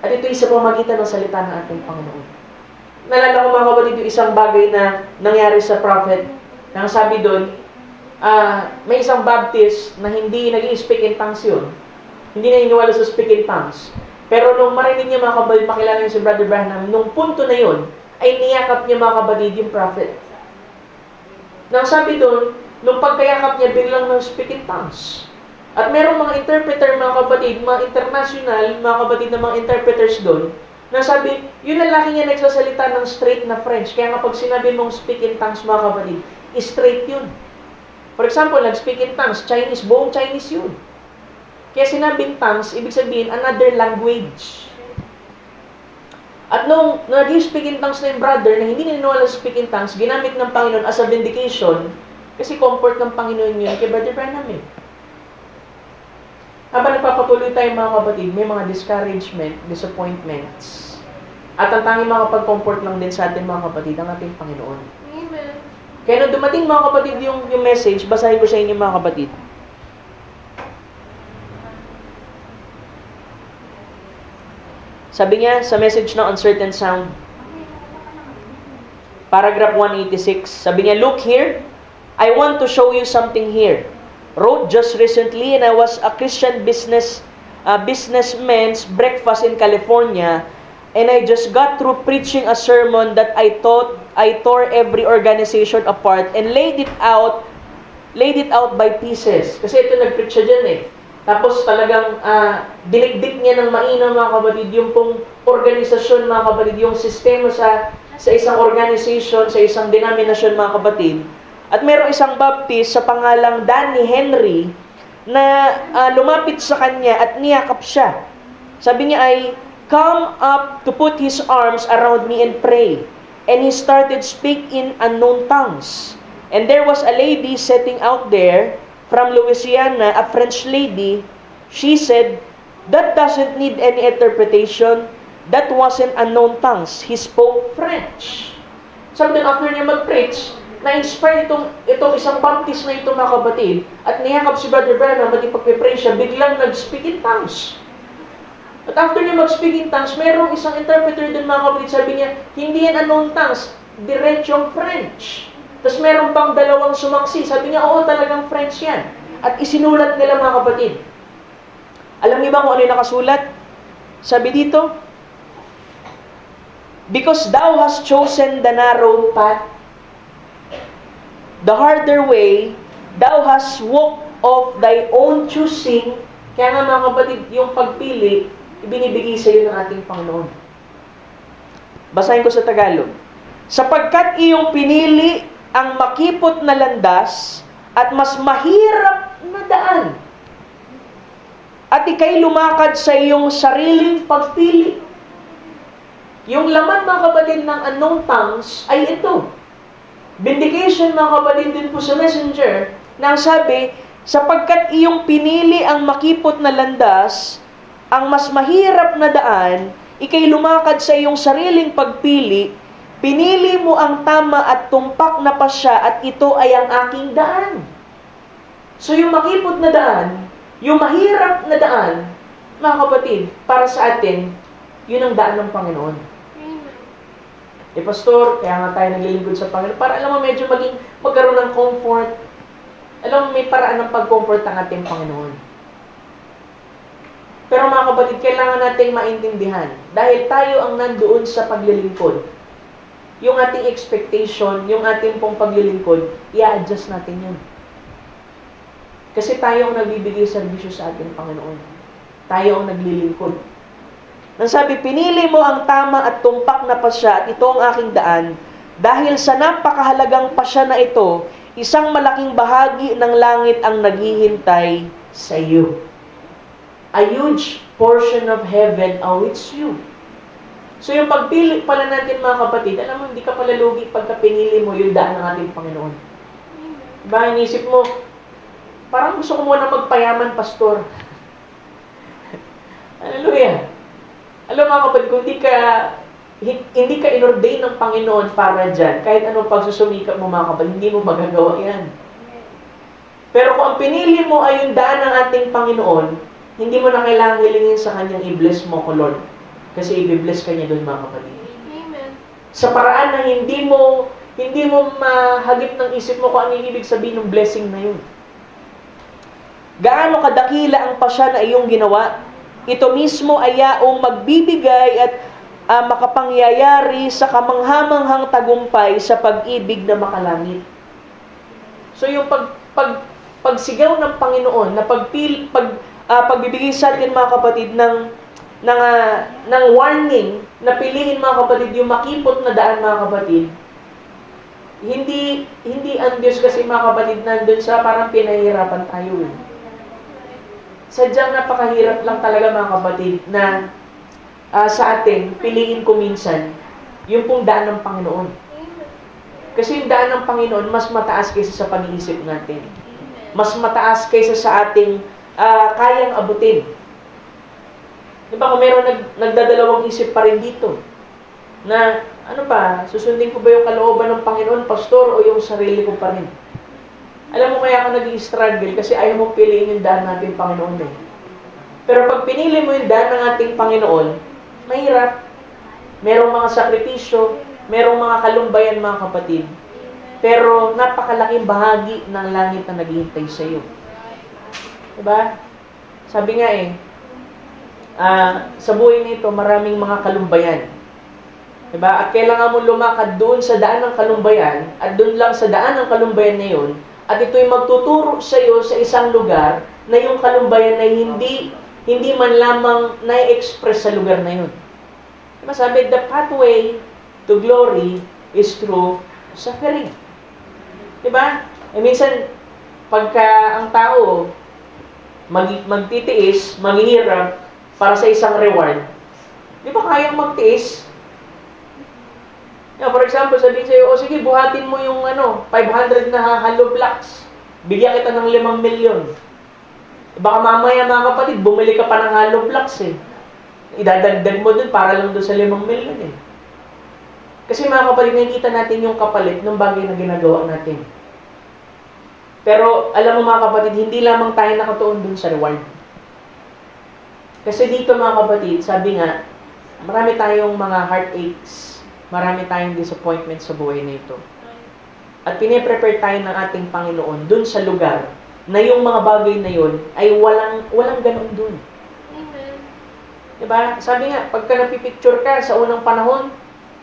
A: At ito sa pamagitan ng salita ng ating Panginoon. Nalala ko, mga kapatid, yung isang bagay na nangyari sa prophet. Nang sabi doon, may isang Baptist na hindi nag-i-speak in tongues yun. Hindi naniniwala sa speak in tongues. Pero nung marinig niya, mga kapatid, makilala niya si Brother Branham, nung punto na yun, ay niyakap niya, mga kapatid, yung prophet. Nang sabi doon, nung pagkayakap niya, biglang nag-speak in tongues. At merong mga interpreter, mga kapatid, mga international, mga kapatid na mga interpreters doon, na sabi, yung lalaki niya nagsasalita ng straight na French. Kaya kapag sinabi mong speak in tongues, mga kapatid, straight yun. For example, nag-speak in tongues, Chinese, buong Chinese yun. Kaya sinabing tongues, ibig sabihin, another language. At nung nag-speak in tongues na yung brother na hindi naniniwala sa speak in tongues, ginamit ng Panginoon as a vindication, kasi comfort ng Panginoon yun kay Brother Branham eh. Habang nagpapatuloy tayo, mga kapatid, may mga discouragement, disappointments. At ang tanging makapag-comfort lang din sa atin, mga kapatid, ang ating Panginoon.
B: Amen.
A: Kaya nung dumating, mga kapatid, yung message, basahin ko sa inyo, mga kapatid. Sabi niya sa message na Uncertain Sound, paragraph 186, sabi niya, look here, I want to show you something here. Wrote just recently, and I was a Christian businessman's breakfast in California. and I just got through preaching a sermon that I tore every organization apart and laid it out by pieces. Kasi ito nag-preach siya dyan eh. Tapos talagang dinikdik niya ng maina, mga kapatid, yung pong organisasyon, mga kapatid, yung sistema sa isang organization, sa isang denominasyon, mga kapatid. At mayroong isang Baptist sa pangalang Danny Henry na lumapit sa kanya at niyakap siya. Sabi niya ay, "Come up to put his arms around me and pray." And he started speak in unknown tongues. And there was a lady sitting out there from Louisiana, a French lady. She said, "That doesn't need any interpretation. That wasn't unknown tongues. He spoke French." Sabi din, after niya mag-preach, na-inspire itong isang Baptist na ito, mga kapatid, at niyakap si Brother Branham at ipag-pray siya, biglang nag-speak in tongues. At after niya mag-speak in tongues, merong isang interpreter din, mga kapatid, sabi niya, hindi yan unknown tongues, diretsong French. Tapos meron pang dalawang sumaksi, sabi niya, oo, talagang French yan. At isinulat nila, mga kapatid. Alam niyo ba kung ano yung nakasulat? Sabi dito, "Because thou hast chosen the narrow path, the harder way, thou hast walked of thy own choosing." Kaya nga, mga kapatid, yung pagpili, ibinibigay sa iyo ng ating Panginoon. Basahin ko sa Tagalog. "Sapagkat iyong pinili ang makipot na landas at mas mahirap na daan, at ika'y lumakad sa iyong sariling pagpili." Yung laman, mga kapatid, ng unknown tongues ay ito. Vindication, mga kapatid, din po sa messenger, nang sabi, sapagkat iyong pinili ang makipot na landas, ang mas mahirap na daan, ika'y lumakad sa iyong sariling pagpili, pinili mo ang tama at tumpak na pasya at ito ay ang aking daan. So yung makipot na daan, yung mahirap na daan, mga kapatid, para sa atin, yun ang daan ng Panginoon. Pastor, kaya nga tayo naglilingkod sa Panginoon para alam mo medyo magkaroon ng comfort. Alam mo, may paraan ng pag-comfort ang ating Panginoon. Pero mga kapatid, kailangan nating maintindihan dahil tayo ang nandoon sa paglilingkod. Yung ating expectation, yung ating pong paglilingkod, i-adjust natin yun. Kasi tayo ang nagbibigay serbisyo sa ating Panginoon. Tayo ang naglilingkod. Nang sabi, pinili mo ang tama at tumpak na pasya at ito ang aking daan. Dahil sa napakahalagang pasya na ito, isang malaking bahagi ng langit ang naghihintay sa iyo. A huge portion of heaven awaits you. So yung pagpili pala natin, mga kapatid, alam mo, hindi ka pala lugi pagka pinili mo yung daan ng ating Panginoon. Diba, inisip mo, parang gusto ko muna magpayaman, pastor. Hallelujah. Alam mga kapatid, kung hindi ka inordain ng Panginoon para dyan, kahit anong pagsusumikap mo, mga kapatid, hindi mo magagawa yan. Pero kung ang pinili mo ay yung daan ng ating Panginoon, hindi mo na kailangan hilingin sa Kanyang i-bless mo ko, Lord. Kasi i-bless ka niya doon, mga kapatid.
B: Amen.
A: Sa paraan na hindi mo mahagip ng isip mo kung ano yung ibig sabihin ng blessing na yun. Gaano kadakila ang pasya na iyong ginawa? Ito mismo ay yaong magbibigay at makapangyayari sa kamanghamanghang tagumpay sa pag-ibig na makalangit. So yung pagsigaw ng Panginoon na pagbibigay sa atin, mga kapatid, ng warning na piliin, mga kapatid, yung makipot na daan, mga kapatid, hindi ang Diyos kasi, mga kapatid, nandun sa parang pinahihirapan tayo. Sadyang napakahirap lang talaga, mga kapatid, na sa atin, piliin ko minsan yung pong daan ng Panginoon. Kasi yung daan ng Panginoon, mas mataas kaysa sa pag-iisip natin. Mas mataas kaysa sa ating kayang abutin. Diba kung meron nagdadalawang isip pa rin dito, na ano ba, susundin ko ba yung kalooban ng Panginoon, pastor, o yung sarili ko pa rin? Alam mo, kaya ka nag-i-struggle kasi ayaw mo piliin yung daan natin, Panginoon. Pero pag pinili mo yung daan ng ating Panginoon, mahirap. Merong mga sakripisyo, merong mga kalumbayan, mga kapatid. Pero napakalaking bahagi ng langit na naghihintay sa iyo. Diba? Sabi nga sa buhay nito, maraming mga kalumbayan. Diba? At kailangan mo lumakad doon sa daan ng kalumbayan, at doon lang sa daan ng kalumbayan na yun, at ito'y magtuturo sa iyo sa isang lugar na yung kalumbayan na hindi man lamang na-express sa lugar na yun. Diba? Sabi, the pathway to glory is through suffering. Diba? Minsan, pagka ang tao magtitiis, maghihirap para sa isang reward, di ba kayang magtiis? For example, sabihin sa'yo, o sige, buhatin mo yung 500 na hollow blocks. Bigyan kita ng 5 milyon. Baka mamaya mga kapatid, bumili ka pa ng hollow blocks eh. Idadagdag mo dun para lang dun sa 5 milyon eh. Kasi mga kapatid, nakikita natin yung kapalit ng bagay na ginagawa natin. Pero alam mo mga kapatid, hindi lamang tayo nakatuon dun sa reward. Kasi dito mga kapatid, sabi nga, marami tayong mga heartaches, marami tayong disappointment sa buhay na ito. At piniprepare tayo ng ating Panginoon dun sa lugar na yung mga bagay na yun ay walang ganun dun.
B: Amen.
A: Diba? Sabi nga, pagka napipicture ka sa unang panahon,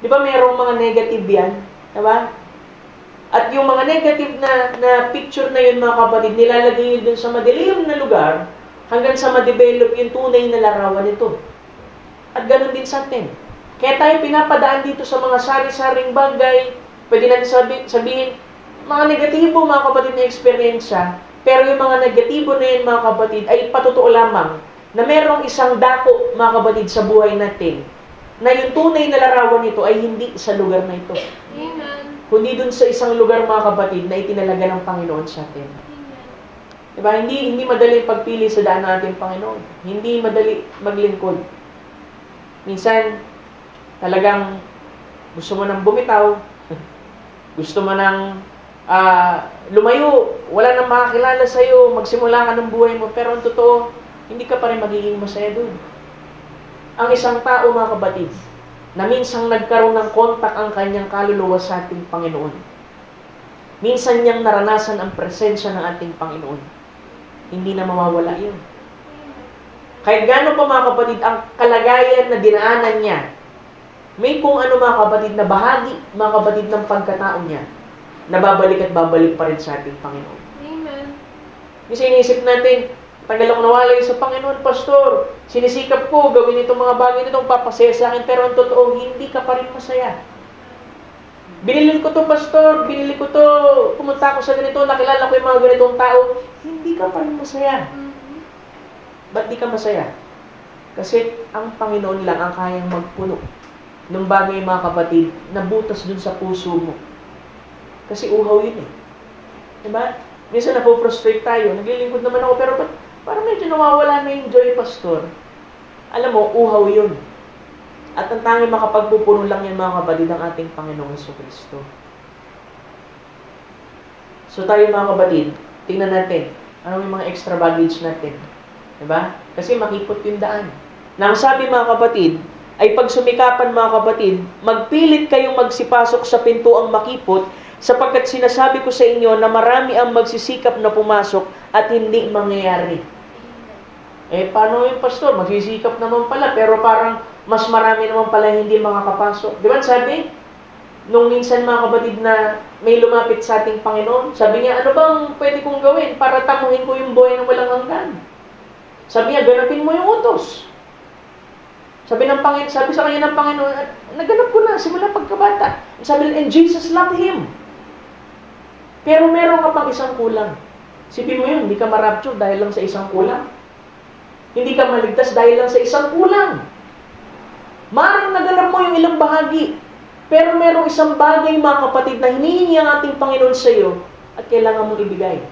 A: di ba mayroong mga negative yan? Diba? At yung mga negative na picture na yun mga kapatid, nilalagay yun dun sa madilim na lugar hanggang sa ma-develop yung tunay na larawan nito. At ganun din sa atin. Kaya tayo pinapadaan dito sa mga sari-saring bagay, pwede natin sabihin, mga negatibo mga kapatid na eksperyensya, pero yung mga negatibo na yun mga kapatid ay patotoo lamang na merong isang dako mga kapatid sa buhay natin na yung tunay na larawan nito ay hindi sa lugar na ito.
B: Amen.
A: Kundi dun sa isang lugar mga kapatid na itinalaga ng Panginoon sa atin. Diba? Hindi madali pagpili sa daan ng ating Panginoon. Hindi madali maglingkod. Minsan, talagang gusto mo nang bumitaw, gusto mo nang lumayo, wala nang makakilala sa'yo, magsimula ka ng buhay mo, pero ang totoo, hindi ka pa rin magiging masaya dun. Ang isang tao mga kapatid, na minsang nagkaroon ng kontak ang kanyang kaluluwa sa ating Panginoon. Minsan niyang naranasan ang presensya ng ating Panginoon. Hindi na mawawala yun. Kahit gaano pa mga kapatid ang kalagayan na dinaanan niya, may kung ano mga kapatid na bahagi, mga kapatid ng pagkatao niya, na babalik at babalik pa rin sa ating Panginoon.
B: Amen.
A: Kasi iniisip natin, tagal ako nawalay sa Panginoon, Pastor. Sinisikap ko, gawin itong mga bagay nitong papasaya sa akin, pero ang totoo, hindi ka pa rin masaya. Binili ko to, Pastor. Binili ko to. Pumunta ako sa ganito. Nakilala ko yung mga ganitong tao. Hindi ka pa rin masaya. Ba't di ka masaya? Kasi ang Panginoon lang ang kayang magpuno ng bagay mga kapatid na butas dun sa puso mo. Kasi uhaw yun eh. Diba? Minsan napo-frustrate tayo. Naglilingkod naman ako, pero parang medyo nawawala na yung joy, Pastor. Alam mo, uhaw yun. At ang tanging makapagpupuno lang yan mga kapatid ang ating Panginoong Jesucristo. So tayo mga kapatid, tingnan natin, ano yung mga extra baggage natin. Diba? Kasi makipot yung daan. Na ang sabi mga kapatid, ay pag sumikapan mga kapatid, magpilit kayong magsipasok sa pintuang makipot, sapagkat sinasabi ko sa inyo na marami ang magsisikap na pumasok at hindi mangyayari. Paano yung Pastor? Magsisikap naman pala, pero parang mas marami naman pala hindi makakapasok. Di ba sabi? Nung minsan mga kapatid na may lumapit sa ating Panginoon, sabi niya, ano bang pwede kong gawin para tamuhin ko yung buhay ng walang hanggan? Sabi niya, ganapin mo yung utos. Sabi sa kanya ng Panginoon, naganap ko na simula pagkabata. Sabi niya, and Jesus loved him. Pero meron ka pang isang kulang. Sipin mo yun, hindi ka ma-rapture dahil lang sa isang kulang. Hindi ka maligtas dahil lang sa isang kulang. Maaaring naganap mo yung ilang bahagi. Pero merong isang bagay mga kapatid na hinihingi ang ating Panginoon sa iyo at kailangan mong ibigay.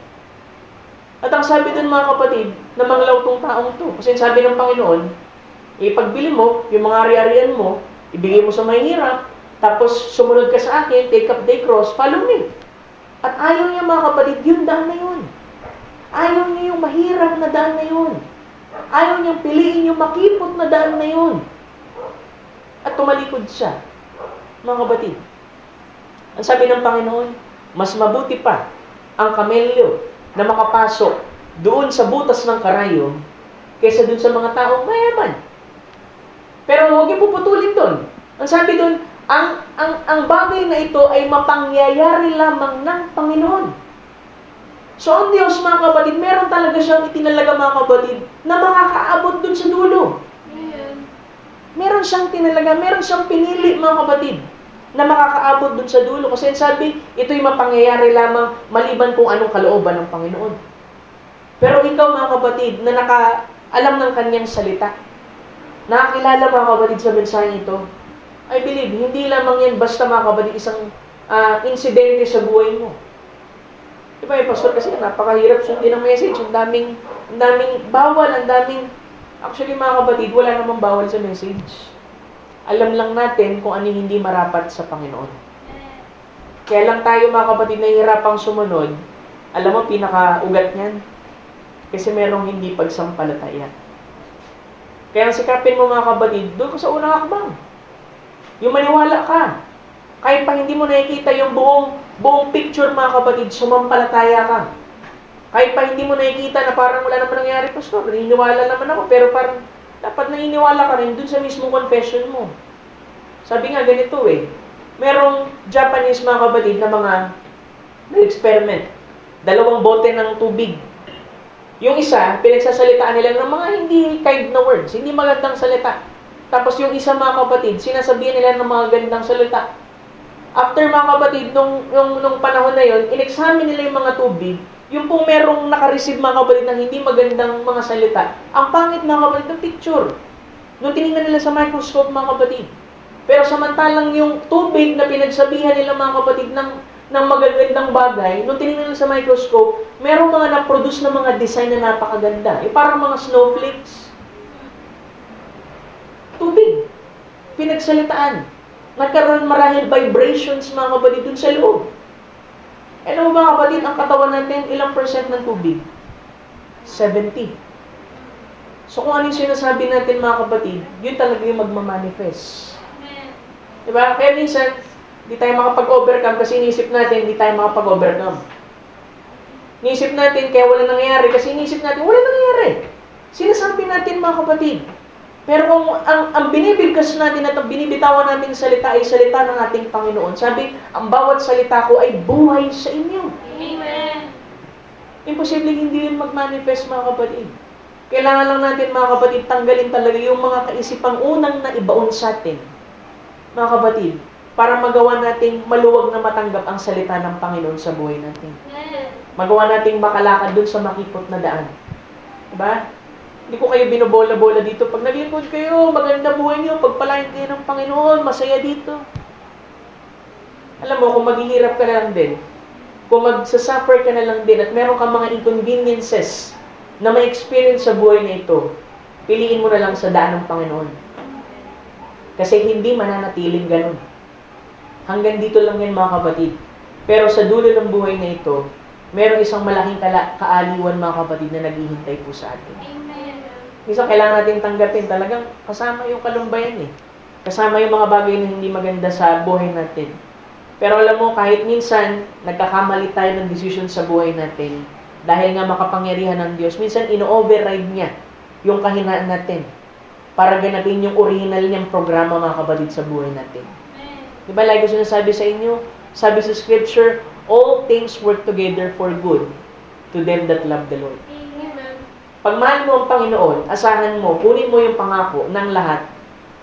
A: At ang sabi dun mga kapatid, na manglaw tong taong to. Kasi sabi ng Panginoon, ipagbili mo, yung mga ari-arian mo, ibigay mo sa mahihirap, tapos sumunod ka sa akin, take up thy cross, follow me. At ayaw niya mga kapatid, yung daan na yun. Ayaw niya yung mahirap na daan na yun. Ayaw niyang piliin yung makipot na daan na yun. At tumalikod siya. Mga kapatid, ang sabi ng Panginoon, mas mabuti pa ang kamelyo na makapasok doon sa butas ng karayom kaysa doon sa mga taong mayaman. Pero huwag niyo puputulin doon. Ang sabi doon, ang bagay na ito ay mapangyayari lamang ng Panginoon. So, ang Diyos, mga kapatid, meron talaga siyang itinalaga, mga kapatid, na makakaabot doon sa dulo.
B: Amen.
A: Meron siyang tinalaga, meron siyang pinili, mga kapatid, na makakaabot doon sa dulo. Kasi sabi, ito'y mapangyayari lamang maliban kung anong kalooban ng Panginoon. Pero ikaw, mga kapatid, na nakaalam ng kanyang salita, nakakilala, mga kapatid, sa mensahe ito, I believe, hindi lamang yan basta, mga kapatid, isang insidente sa buhay mo. Diba, pastor, kasi napakahirap sundin ang message. Ang daming bawal, actually, mga kapatid, wala namang bawal sa message. Alam lang natin kung ano hindi marapat sa Panginoon. Kaya lang tayo, mga kapatid, nahihirapang sumunod. Alam mo, pinaka-ugat niyan. Kasi merong hindi pagsampalataya. Kaya sikapin mo, mga kapatid, doon ka sa unang hakbang. Yung maniwala ka. Kahit pa hindi mo nakikita yung buong picture, mga kapatid, sumampalataya ka. Kahit pa hindi mo nakikita na parang wala naman nangyari, pastor, naniniwala naman ako, pero parang dapat naniniwala ka rin dun sa mismong confession mo. Sabi nga ganito merong Japanese, mga kapatid, na mga experiment. 2 bote ng tubig. Yung isa, pinagsasalitaan nila ng mga hindi kind na words, hindi magandang salita. Tapos yung isa, mga kapatid, sinasabihan nila ng mga gandang salita. After, mga kapatid, nung panahon na yon, in-examine nila yung mga tubig, yung pong merong nakareceive, mga kapatid, ng hindi magandang mga salita. Ang pangit, mga kapatid, ng picture. Nung tinignan nila sa microscope, mga kapatid. Pero samantalang yung tubig na pinagsabihan nila, mga kapatid, ng magagandang bagay, nung tinignan nila sa microscope, merong mga na-produce na mga design na napakaganda. Parang mga snowflakes. Tubig. Pinagsalitaan. Nagkaroon marahil vibrations, mga kapatid, dun sa loob. Ano mga kapatid, ang katawan natin, ilang percent ng tubig? 70. So kung anong sinasabi natin, mga kapatid, yun talaga yung magmamanifest. Diba? Kaya minsan, di tayo makapag-overcome kasi inisip natin, di tayo makapag-overcome. Inisip natin, kaya wala nangyayari kasi inisip natin, wala nangyayari. Sinasabi natin, mga kapatid. Pero kung ang binibigkas natin at ang binibitawan nating salita ay salita ng ating Panginoon, sabi, ang bawat salita ko ay buhay sa inyo.
B: Amen.
A: Imposible hindi yun mag-manifest, mga kapatid. Kailangan lang natin, mga kapatid, tanggalin talaga yung mga kaisipang unang naibaon sa atin, mga kapatid, para magawa nating maluwag na matanggap ang salita ng Panginoon sa buhay natin. Magawa nating makalakad dun sa makipot na daan. Diba? Hindi ko kayo binobola-bola dito. Pag naglingkod kayo, maganda buhay niyo, pagpalain kayo ng Panginoon, masaya dito. Alam mo, kung maghihirap ka na lang din, kung magsasuffer ka na lang din, at meron kang mga inconveniences na may experience sa buhay na ito, piliin mo na lang sa daan ng Panginoon. Kasi hindi mananatiling ganun. Hanggang dito lang yan, mga kapatid. Pero sa dulo ng buhay na ito, meron isang malaking kaaliwan, mga kapatid, na naghihintay po sa atin. Minsan kailangan natin tanggapin, talagang kasama yung kalumbayan Kasama yung mga bagay na hindi maganda sa buhay natin. Pero alam mo, kahit minsan, nagkakamali tayo ng decision sa buhay natin, dahil nga makapangyarihan ng Diyos, minsan ino-override niya yung kahinaan natin para ganapin yung original niyang programa, mga kapatid, sa buhay natin. Diba, like ko sinasabi sa inyo, sabi sa Scripture, all things work together for good to them that love the Lord. Pag mahal mo ang Panginoon, asahan mo, kunin mo yung pangako ng lahat,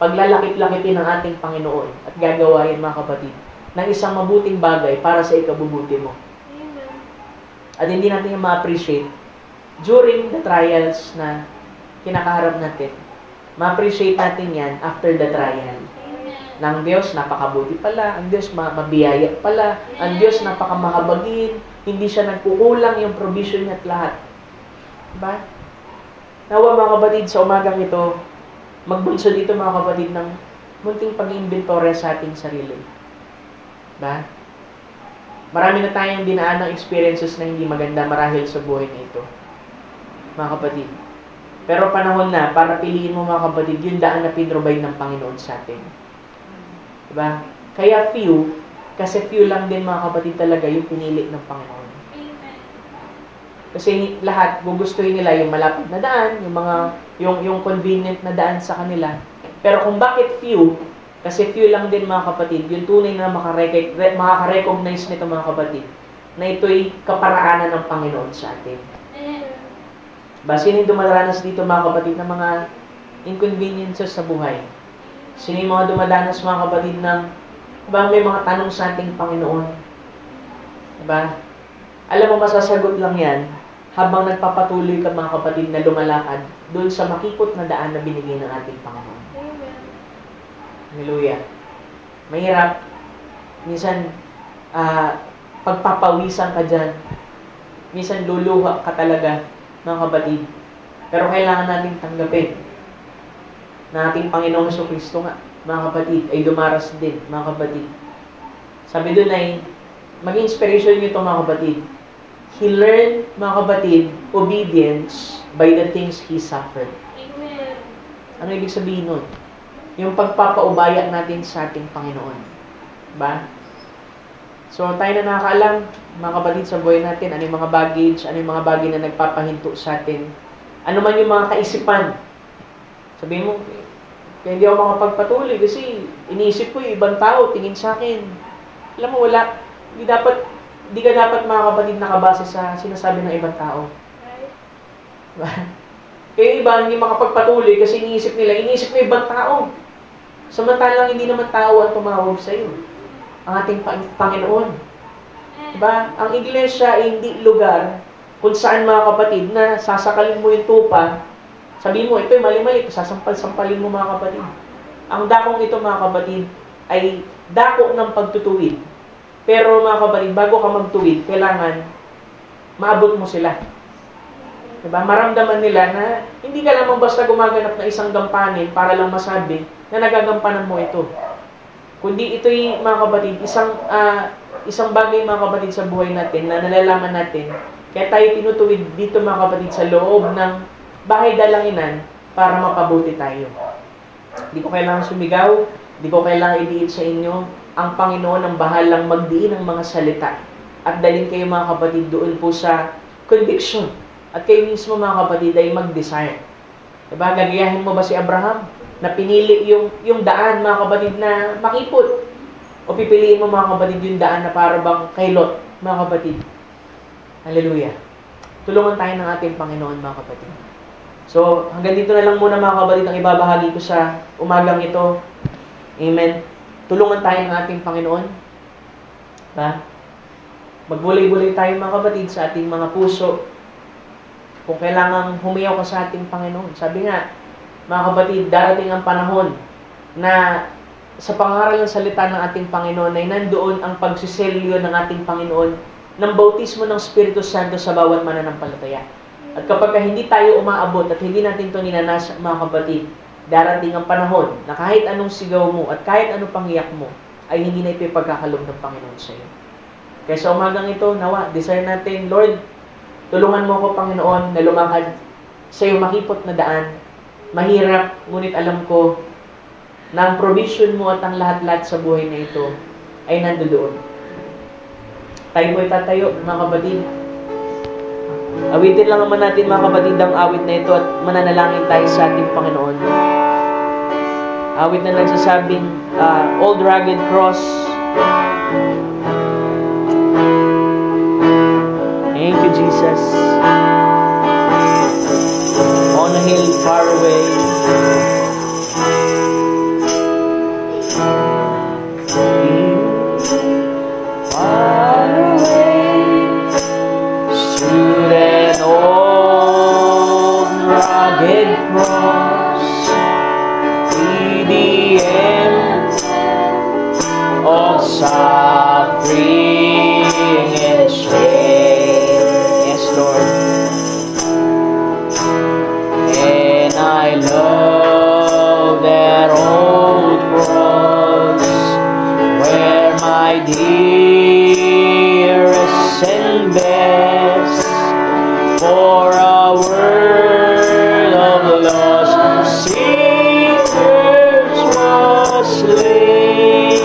A: paglalakip-lakitin ng ating Panginoon at gagawa yan, mga kapatid, ng isang mabuting bagay para sa ikabubuti mo.
B: Amen.
A: At hindi natin yung ma-appreciate during the trials na kinakaharap natin. Ma-appreciate natin yan after the trial. Ng Diyos, napakabuti pala. Ang Diyos, mabiyaya pala. Ang Diyos, napakamahabagin. Hindi siya nagkukulang yung provision niya at lahat. Diba? Nawa, mga kapatid, sa umagang ito, magbunsod ito, mga kapatid, ng munting pag-inventory sa ating sarili. Diba? Marami na tayong dinaan ng experiences na hindi maganda marahil sa buhay na ito, mga kapatid. Pero panahon na para piliin mo, mga kapatid, yung daan na pinrovide ng Panginoon sa atin. Diba? Kaya few, kasi few lang din, mga kapatid, talaga yung pinili ng Panginoon. Kasi lahat gugustuhin nila yung malapit na daan, yung convenient na daan sa kanila. Pero kung bakit few, kasi few lang din mga kapatid, yung tunay na makaka-recognize nito mga kapatid, na ito'y kaparaanan ng Panginoon sa atin. Sino yung dumadanas dito mga kapatid ng mga inconveniences sa buhay? Sino yung mga dumadanas mga kapatid ng may mga tanong sa ating Panginoon? Diba? Alam mo, masasagot lang yan habang nagpapatuloy ka mga kapatid na lumalakad doon sa makipot na daan na binigay ng ating Panginoon. Hallelujah. Mahirap. Minsan, pagpapawisan ka dyan. Minsan, luluha ka talaga, mga kapatid. Pero kailangan natin tanggapin na ating Panginoong Jesucristo nga, mga kapatid, ay dumaras din, mga kapatid. Sabi doon ay, maging inspiration nyo ito, mga kapatid. He learned, mga kapatid, obedience by the things He suffered.
B: Amen.
A: Ano ibig sabihin nun? Yung pagpapaubaya natin sa ating Panginoon. Diba? So, tayo na nakakaalam, mga kapatid, sa buhay natin, ano yung mga baggage, ano yung mga bagay na nagpapahinto sa atin. Ano man yung mga kaisipan. Sabihin mo, kaya hindi ako makapagpatuloy kasi iniisip ko yung ibang tao, tingin sa akin. Alam mo, wala. Hindi ka dapat mga kapatid nakabase sa sinasabi ng ibang tao. Diba? Kaya yung iba, hindi makapagpatuloy kasi iniisip mo ibang tao. Samantalang hindi naman tao ang tumawag sa iyo. Ang ating Panginoon. Diba? Ang iglesia ay hindi lugar kung saan mga kapatid na sasakalin mo yung tupa, sabihin mo, ito yung mali-mali, sasampal-sampalin mo mga kapatid. Ang dakong ito mga kapatid ay dako ng pagtutuwid. Pero mga kapatid, bago ka magtuwid, kailangan maabot mo sila. Diba? Maramdaman nila na hindi ka lamang basta gumaganap na isang gampanin para lang masabi na nagagampanan mo ito. Kundi ito'y mga kapatid, isang bagay mga kapatid sa buhay natin na nalalaman natin. Kaya tayo tinutuwid dito mga kapatid sa loob ng bahay dalanginan para mapabuti tayo. Hindi ko kailangan sumigaw, hindi ko kailangan idiin sa inyo. Ang Panginoon ang bahalang magdiin ng mga salita at dalhin kayo mga kapatid doon po sa conviction. At kayo mismo mga kapatid ay mag-desire. Diba? Gagayahin mo ba si Abraham na pinili yung daan mga kapatid na makipot? O pipiliin mo mga kapatid yung daan na para bang kay Lot, mga kapatid? Hallelujah. Tulungan tayo ng ating Panginoon mga kapatid. So, hanggang dito na lang muna mga kapatid ang ibabahagi ko sa umagang ito. Amen. Tulungan tayo ng ating Panginoon. Diba? Magbulay-bulay tayo mga kapatid sa ating mga puso. Kung kailangang humiyaw ka sa ating Panginoon. Sabi nga, mga kapatid, darating ang panahon na sa pangaral ng salita ng ating Panginoon ay nandoon ang pagsiselyo ng ating Panginoon ng bautismo ng Espiritu Santo sa bawat mananampalataya. At kapag hindi tayo umaabot at hindi natin ito ninanas, mga kapatid, darating ang panahon na kahit anong sigaw mo at kahit anong pangyak mo ay hindi na ito ipagkakaloob ng Panginoon sa iyo. Kaya sa umagang ito, nawa, desire natin, Lord, tulungan mo ako, Panginoon, na lumakad sa iyo makipot na daan. Mahirap, ngunit alam ko na ang provision mo at ang lahat-lahat sa buhay na ito ay nandoon. Tayo po'y tatayo, mga kapatid. Awitin lang naman natin, mga kapatid, ang awit na ito at mananalangin tayo sa ating Panginoon. Awit na nagsasabing, Old Rugged Cross. Thank you, Jesus. On a hill far away, far away, stood an old rugged cross, the end of suffering and shame. Yes, Lord. And I love that old cross where my dearest and best for a word of lost sinners was slain.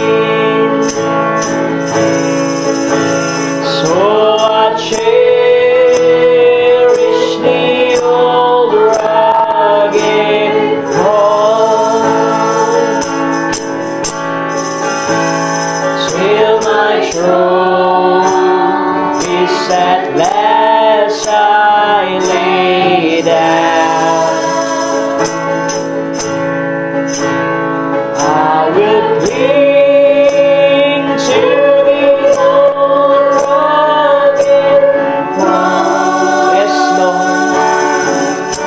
A: cling to the old rugged cross. Yes, Lord.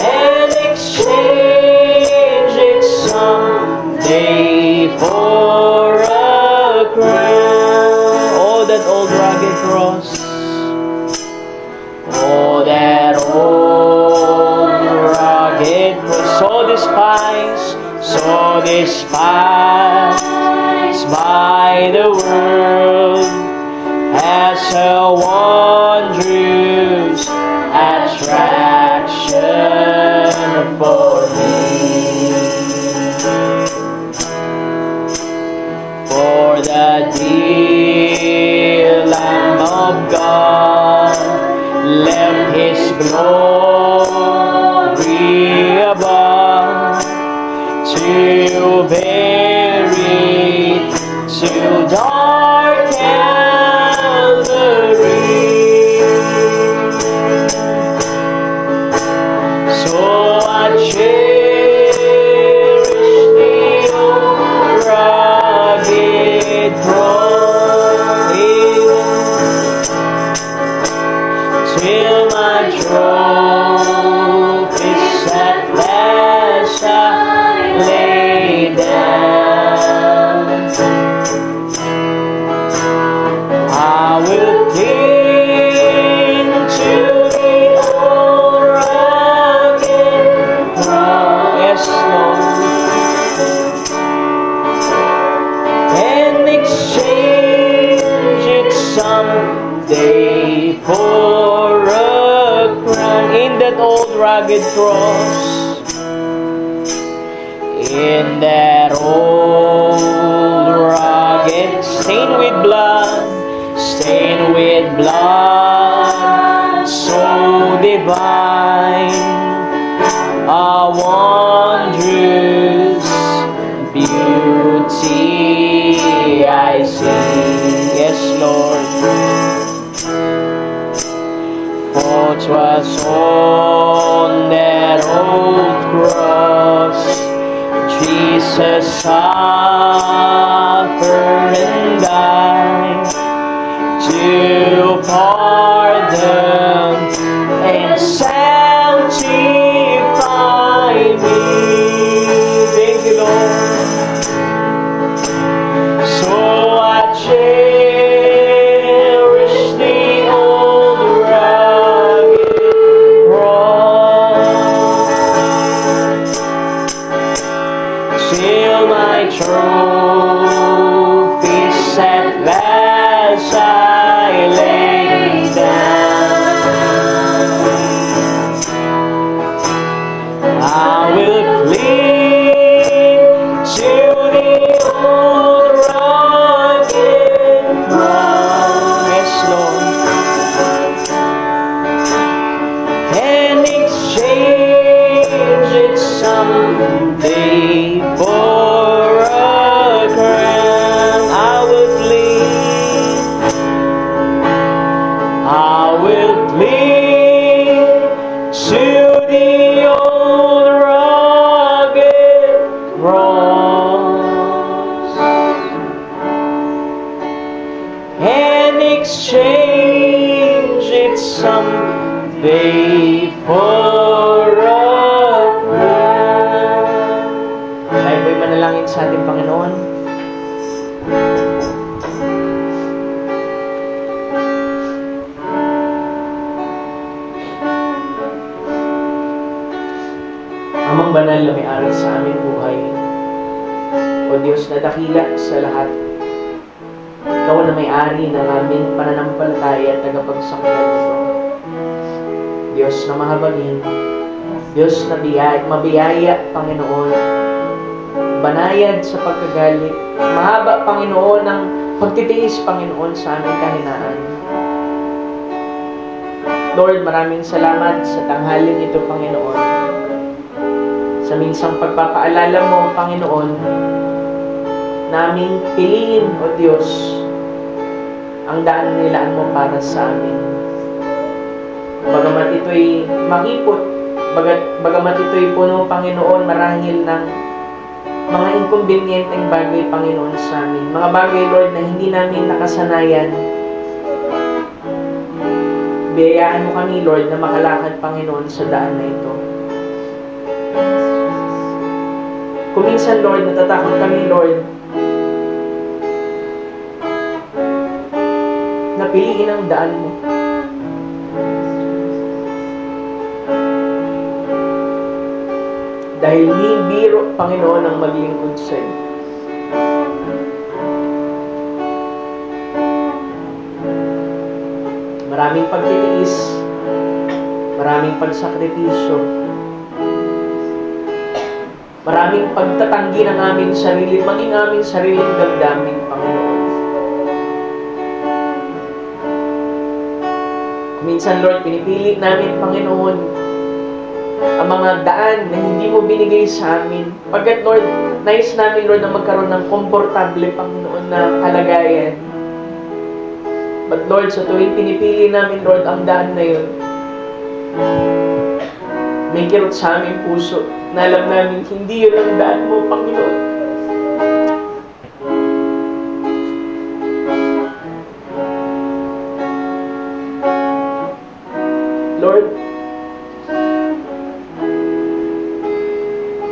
A: And exchange it someday for a crown. Oh, that old rugged cross. Oh, that old rugged cross. So despised by the world, as a wondrous attraction for me. For the dear Lamb of God left His glory above to bear it to dark Calvary. So I cherish the old rugged cross till my trophies at last I lay down. I will cling to the old rugged cross. Yes, Lord. And exchange it someday for a crown. In that old rugged cross, in that old rugged, stained with blood, so divine, a wondrous beauty I see. Yes, Lord. For 'twas on that old cross Jesus suffered and died to pardon and sanctify me. Thank you, Lord. So I cherish the old rugged cross till my trophies at last I lay down. I will cling to the old rugged cross. Yes, Lord. And exchange it someday for a crown. I will cling to the old rugged cross and exchange it someday for a crown. Tayo po'y manalangin sa ating Panginoon. Amang banal na may-ari sa aming buhay, o Diyos na dakila sa lahat, Ikaw na may-ari ng aming pananampalataya at tagapagsaklan nito. Diyos na mahabagin, Diyos na mabiyaya, Panginoon, banayad sa pagkagalit, mahaba, Panginoon, ng pagtitiis, Panginoon, sa aming kahinaan. Lord, maraming salamat sa tanghaling ito, Panginoon. Sa minsang pagpapaalala mo, Panginoon, naming piliin, O Diyos, ang daan nilaan mo para sa amin. Bagamat ito'y makipot, bagamat ito'y puno, Panginoon, marahil ng mga inconvenienteng bagay, Panginoon, sa amin. Mga bagay, Lord, na hindi namin nakasanayan. Biyayaan mo kami, Lord, na makalakad, Panginoon, sa daan na ito. Kung minsan, Lord, natatakot kami, Lord, na piliin ang daan mo. Dahil hindi biro, Panginoon, ang maglingkod sa iyo. Maraming pagtitiis, maraming pagsakripisyo, maraming pagtatanggi ng aming sarili, maging aming sariling damdamin, Panginoon. Minsan, Lord, pinipili namin, Panginoon, ang mga daan na hindi mo binigay sa amin. Pagkat, Lord, nais namin, Lord, na magkaroon ng komportable, Panginoon, na kalagayan. But, Lord, sa tuwing pinipili namin, Lord, ang daan na yun, may kirot sa aming puso na alam namin, hindi yun ang daan mo, Panginoon. Lord,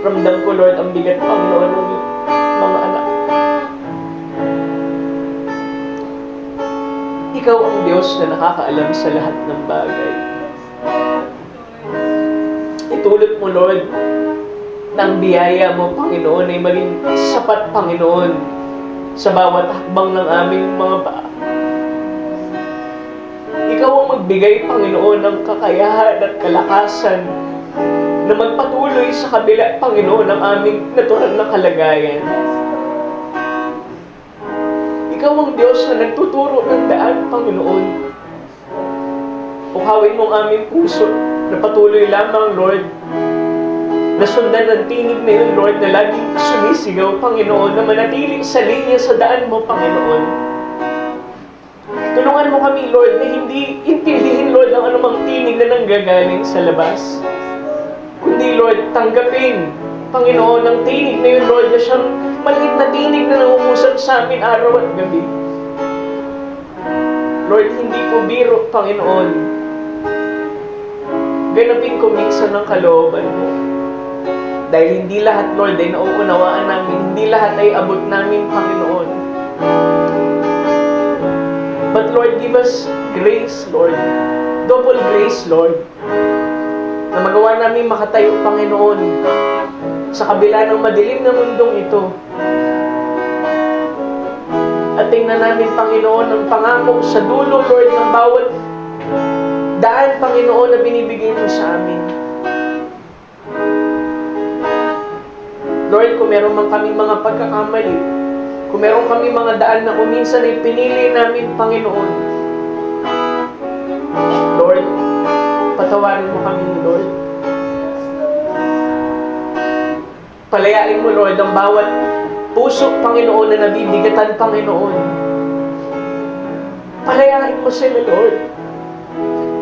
A: ramdam ko, Lord, ang bigat, Panginoon, ng mga anak. Ikaw ang Diyos na nakakaalam sa lahat ng bagay. Itulot mo, Lord, ng biyaya mo, Panginoon, ay maging sapat, Panginoon, sa bawat hakbang ng aming mga paa. Ikaw ang magbigay, Panginoon, ng kakayahan at kalakasan na magpatuloy sa kabila, Panginoon, ng aming natural na kalagayan. Ikaw ang Diyos na nagtuturo ng daan, Panginoon. Pukawin mo ang aming puso na patuloy lamang, Lord, na sundan ng tinig na yun, Lord, na laging sumisigaw, Panginoon, na manatiling sa linya sa daan mo, Panginoon. Tulungan mo kami, Lord, na hindi intindihin, Lord, ang anumang tinig na nanggagaling sa labas. Kundi, Lord, tanggapin, Panginoon, ang tinig na yun, Lord, na siyang maliit na tinig na nangungusap sa amin araw at gabi. Lord, hindi po biro, Panginoon. Ganapin ko minsan ng kalooban mo. Dahil hindi lahat, Lord, ay nauunawaan namin. Hindi lahat ay abot namin, Panginoon. But Lord, give us grace, Lord. Double grace, Lord. Na magawa namin makatayo, Panginoon, sa kabila ng madilim na mundong ito. At tingnan namin, Panginoon, ang pangako sa dulo, Lord, ng bawat daan, Panginoon, na binibigay mo sa amin. Lord, kung meron man kami mga pagkakamali, kung meron kami mga daan na kuminsan ay pinili namin, Panginoon, Lord, patawarin mo kami, Lord. Palayain mo, Lord, ang bawat puso, Panginoon, na nabibigatan, Panginoon. Palayain mo sila, Lord.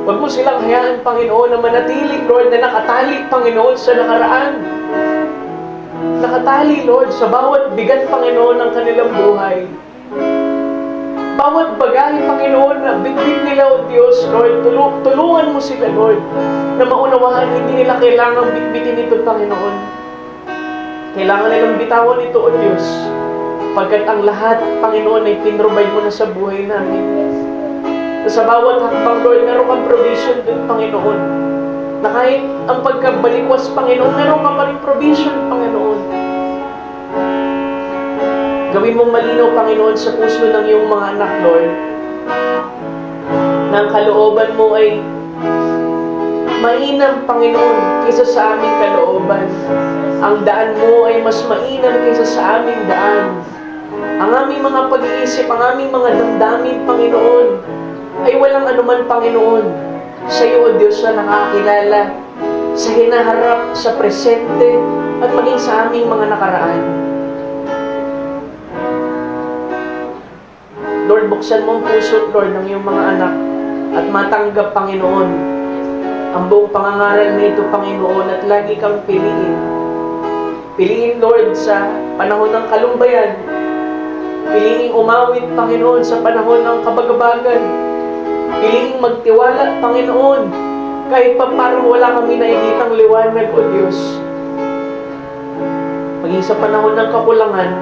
A: Huwag mo silang hayaan, Panginoon, na manatiling, Lord, na nakatali, Panginoon, sa nakaraan. Nakatali, Lord, sa bawat bigat, Panginoon, ng kanilang buhay. Bawat bagay, Panginoon, na bitbit nila, O Diyos, Lord, tulungan mo sila, Lord, na maunawahan, hindi nila kailangang bitbitin ito, Panginoon. Kailangan nilang bitawan ito, O Diyos, pagkat ang lahat, Panginoon, ay pinrovide mo na sa buhay namin. Sa bawat hakbang, Lord, meron kang provision din, Panginoon. Na kahit ang pagkabalikwas, Panginoon, meron ka pa rin provision, Panginoon. Gawin mong malinaw, Panginoon, sa puso ng iyong mga anak, Lord, na ang kalooban mo ay mainam, Panginoon, kaysa sa aming kalooban. Ang daan mo ay mas mainam kaysa sa aming daan. Ang aming mga pag-iisip, ang aming mga damdamin, Panginoon, ay walang anuman, Panginoon, sa iyo, O Diyos, na nakakilala sa hinaharap, sa presente, at maging sa aming mga nakaraan. Lord, buksan mo ang puso, Lord, ng iyong mga anak at matanggap, Panginoon, ang buong pangangaral nito, Panginoon, at lagi kang piliin. Piliin, Lord, sa panahon ng kalumbayan. Piliin umawit, Panginoon, sa panahon ng kabagabagan. Piliin magtiwala, Panginoon, kahit pa parang wala kami nakikitang liwanag, O Diyos. Maging sa panahon ng kakulangan,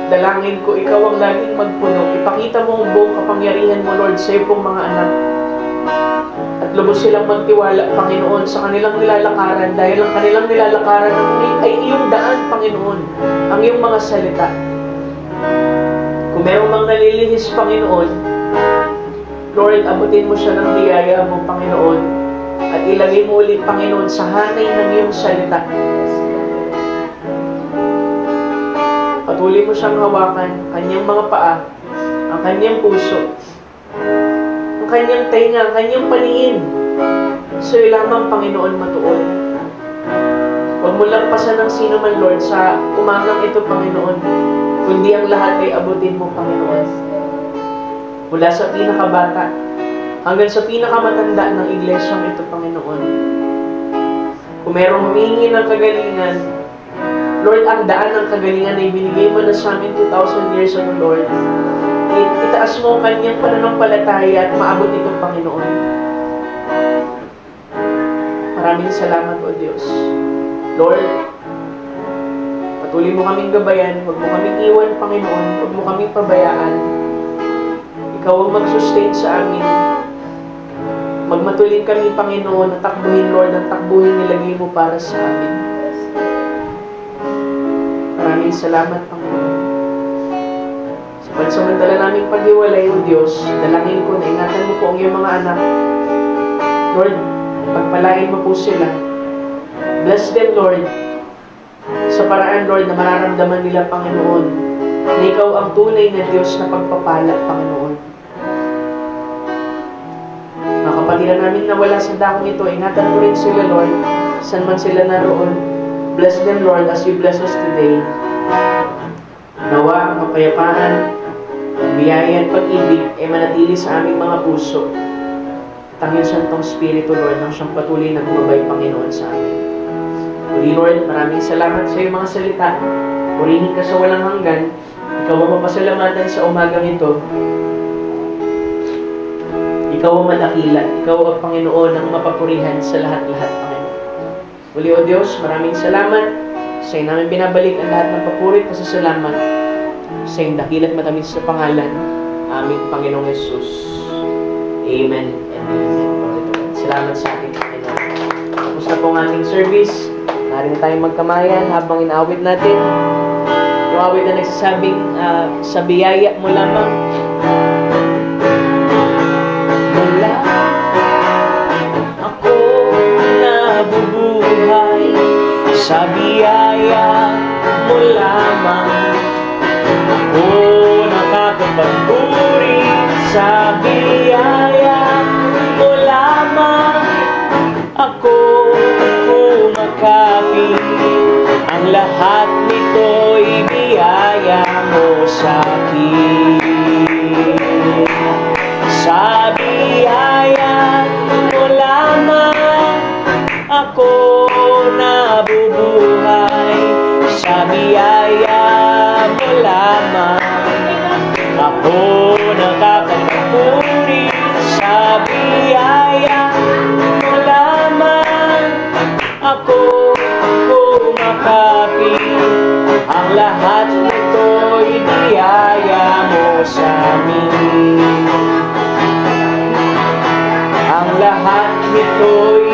A: dalangin ko, Ikaw ang laging magpuno. Ipakita mo ang buong kapangyarihan mo, Lord, sa iyong mga anak. At lubos silang magtiwala, Panginoon, sa kanilang nilalakaran, dahil ang kanilang nilalakaran ay iyong daan, Panginoon, ang iyong mga salita. Kung merong mga nalilihis, Panginoon, Lord, abutin mo siya ng biyaya mo, Panginoon, at ilagay mo ulit, Panginoon, sa hanay ng iyong salita. Patuloy mo siyang hawakan, kanyang mga paa, ang kanyang puso, ang kanyang tainga, ang kanyang paningin. So, lamang, Panginoon, matuon. Huwag mo lang pasan ng sino man, Lord, sa umagang ito, Panginoon, kundi ang lahat ay abutin mo, Panginoon. Mula sa pinakabata hanggang sa pinakamatanda ng iglesyang ito, Panginoon. Kung merong humingi ng kagalingan, Lord, ang daan ng kagalingan ay binigay mo na sa amin 2,000 years ago, Lord. Itaas mo ang kanyang pananampalataya at maabot ito, Panginoon. Maraming salamat, O Diyos. Lord, patuloy mo kaming gabayan, huwag mo kaming iwan, Panginoon, huwag mo kaming pabayaan. Ikaw ang mag-sustain sa amin. Magmatulin kami, Panginoon, at takbuhin, Lord, ang takbuhin nilagay mo para sa amin. Maraming salamat, Panginoon. Sa pansamantala naming paghiwalay, O Diyos, dalangin ko na ingatan mo po ang iyong mga anak. Lord, pagpalain mo po sila. Bless them, Lord, sa paraan, Lord, na mararamdaman nila, Panginoon, na Ikaw ang tunay na Diyos na pagpapala, Panginoon. Mga kapatiran namin na wala sa dakong ito, ingatan mo rin sila, Lord, saan man sila naroon. Bless them, Lord, as you bless us today. Nawa ang kapayapaan, biyaya at pag-ibig ay manatili sa aming mga puso. At ang iyong Santong Espiritu, Lord, nang siyang patuloy na gumabay, Panginoon, sa amin. Muli, Lord, maraming salamat sa iyong mga salita. Purihin ka sa walang hanggan. Ikaw ang mapasalamatan sa umagang ito. Ikaw ang madakila. Ikaw ang Panginoon ang mapapurihan sa lahat-lahat, Panginoon. Muli, O Diyos, maraming salamat. Sa iyo namin binabalik ang lahat ng papurit at pasasalamat sa iyong dakilat matamis sa pangalan, aming Panginoong Yesus. Amen and amen. Salamat sa ating Panginoon. Tapos na po ang ating service. Narin tayong magkamayan habang inaawit natin. Yung awit na nagsasabing, sa biyaya mo lamang. Mula ako nabubuhay, sa biyaya mo lamang. Ako nakakapagpuri, sa biyaya mo lamang. Ako kumakapi, ang lahat nito'y biyaya mo sa akin. Sa biyaya mo lamang ako nabubuhay, sa biyaya mo lamang ako nakakapagpuri, sa biyaya mo lamang ako kumakapi, ang lahat nito'y biyaya mo sa amin. Ang lahat nito'y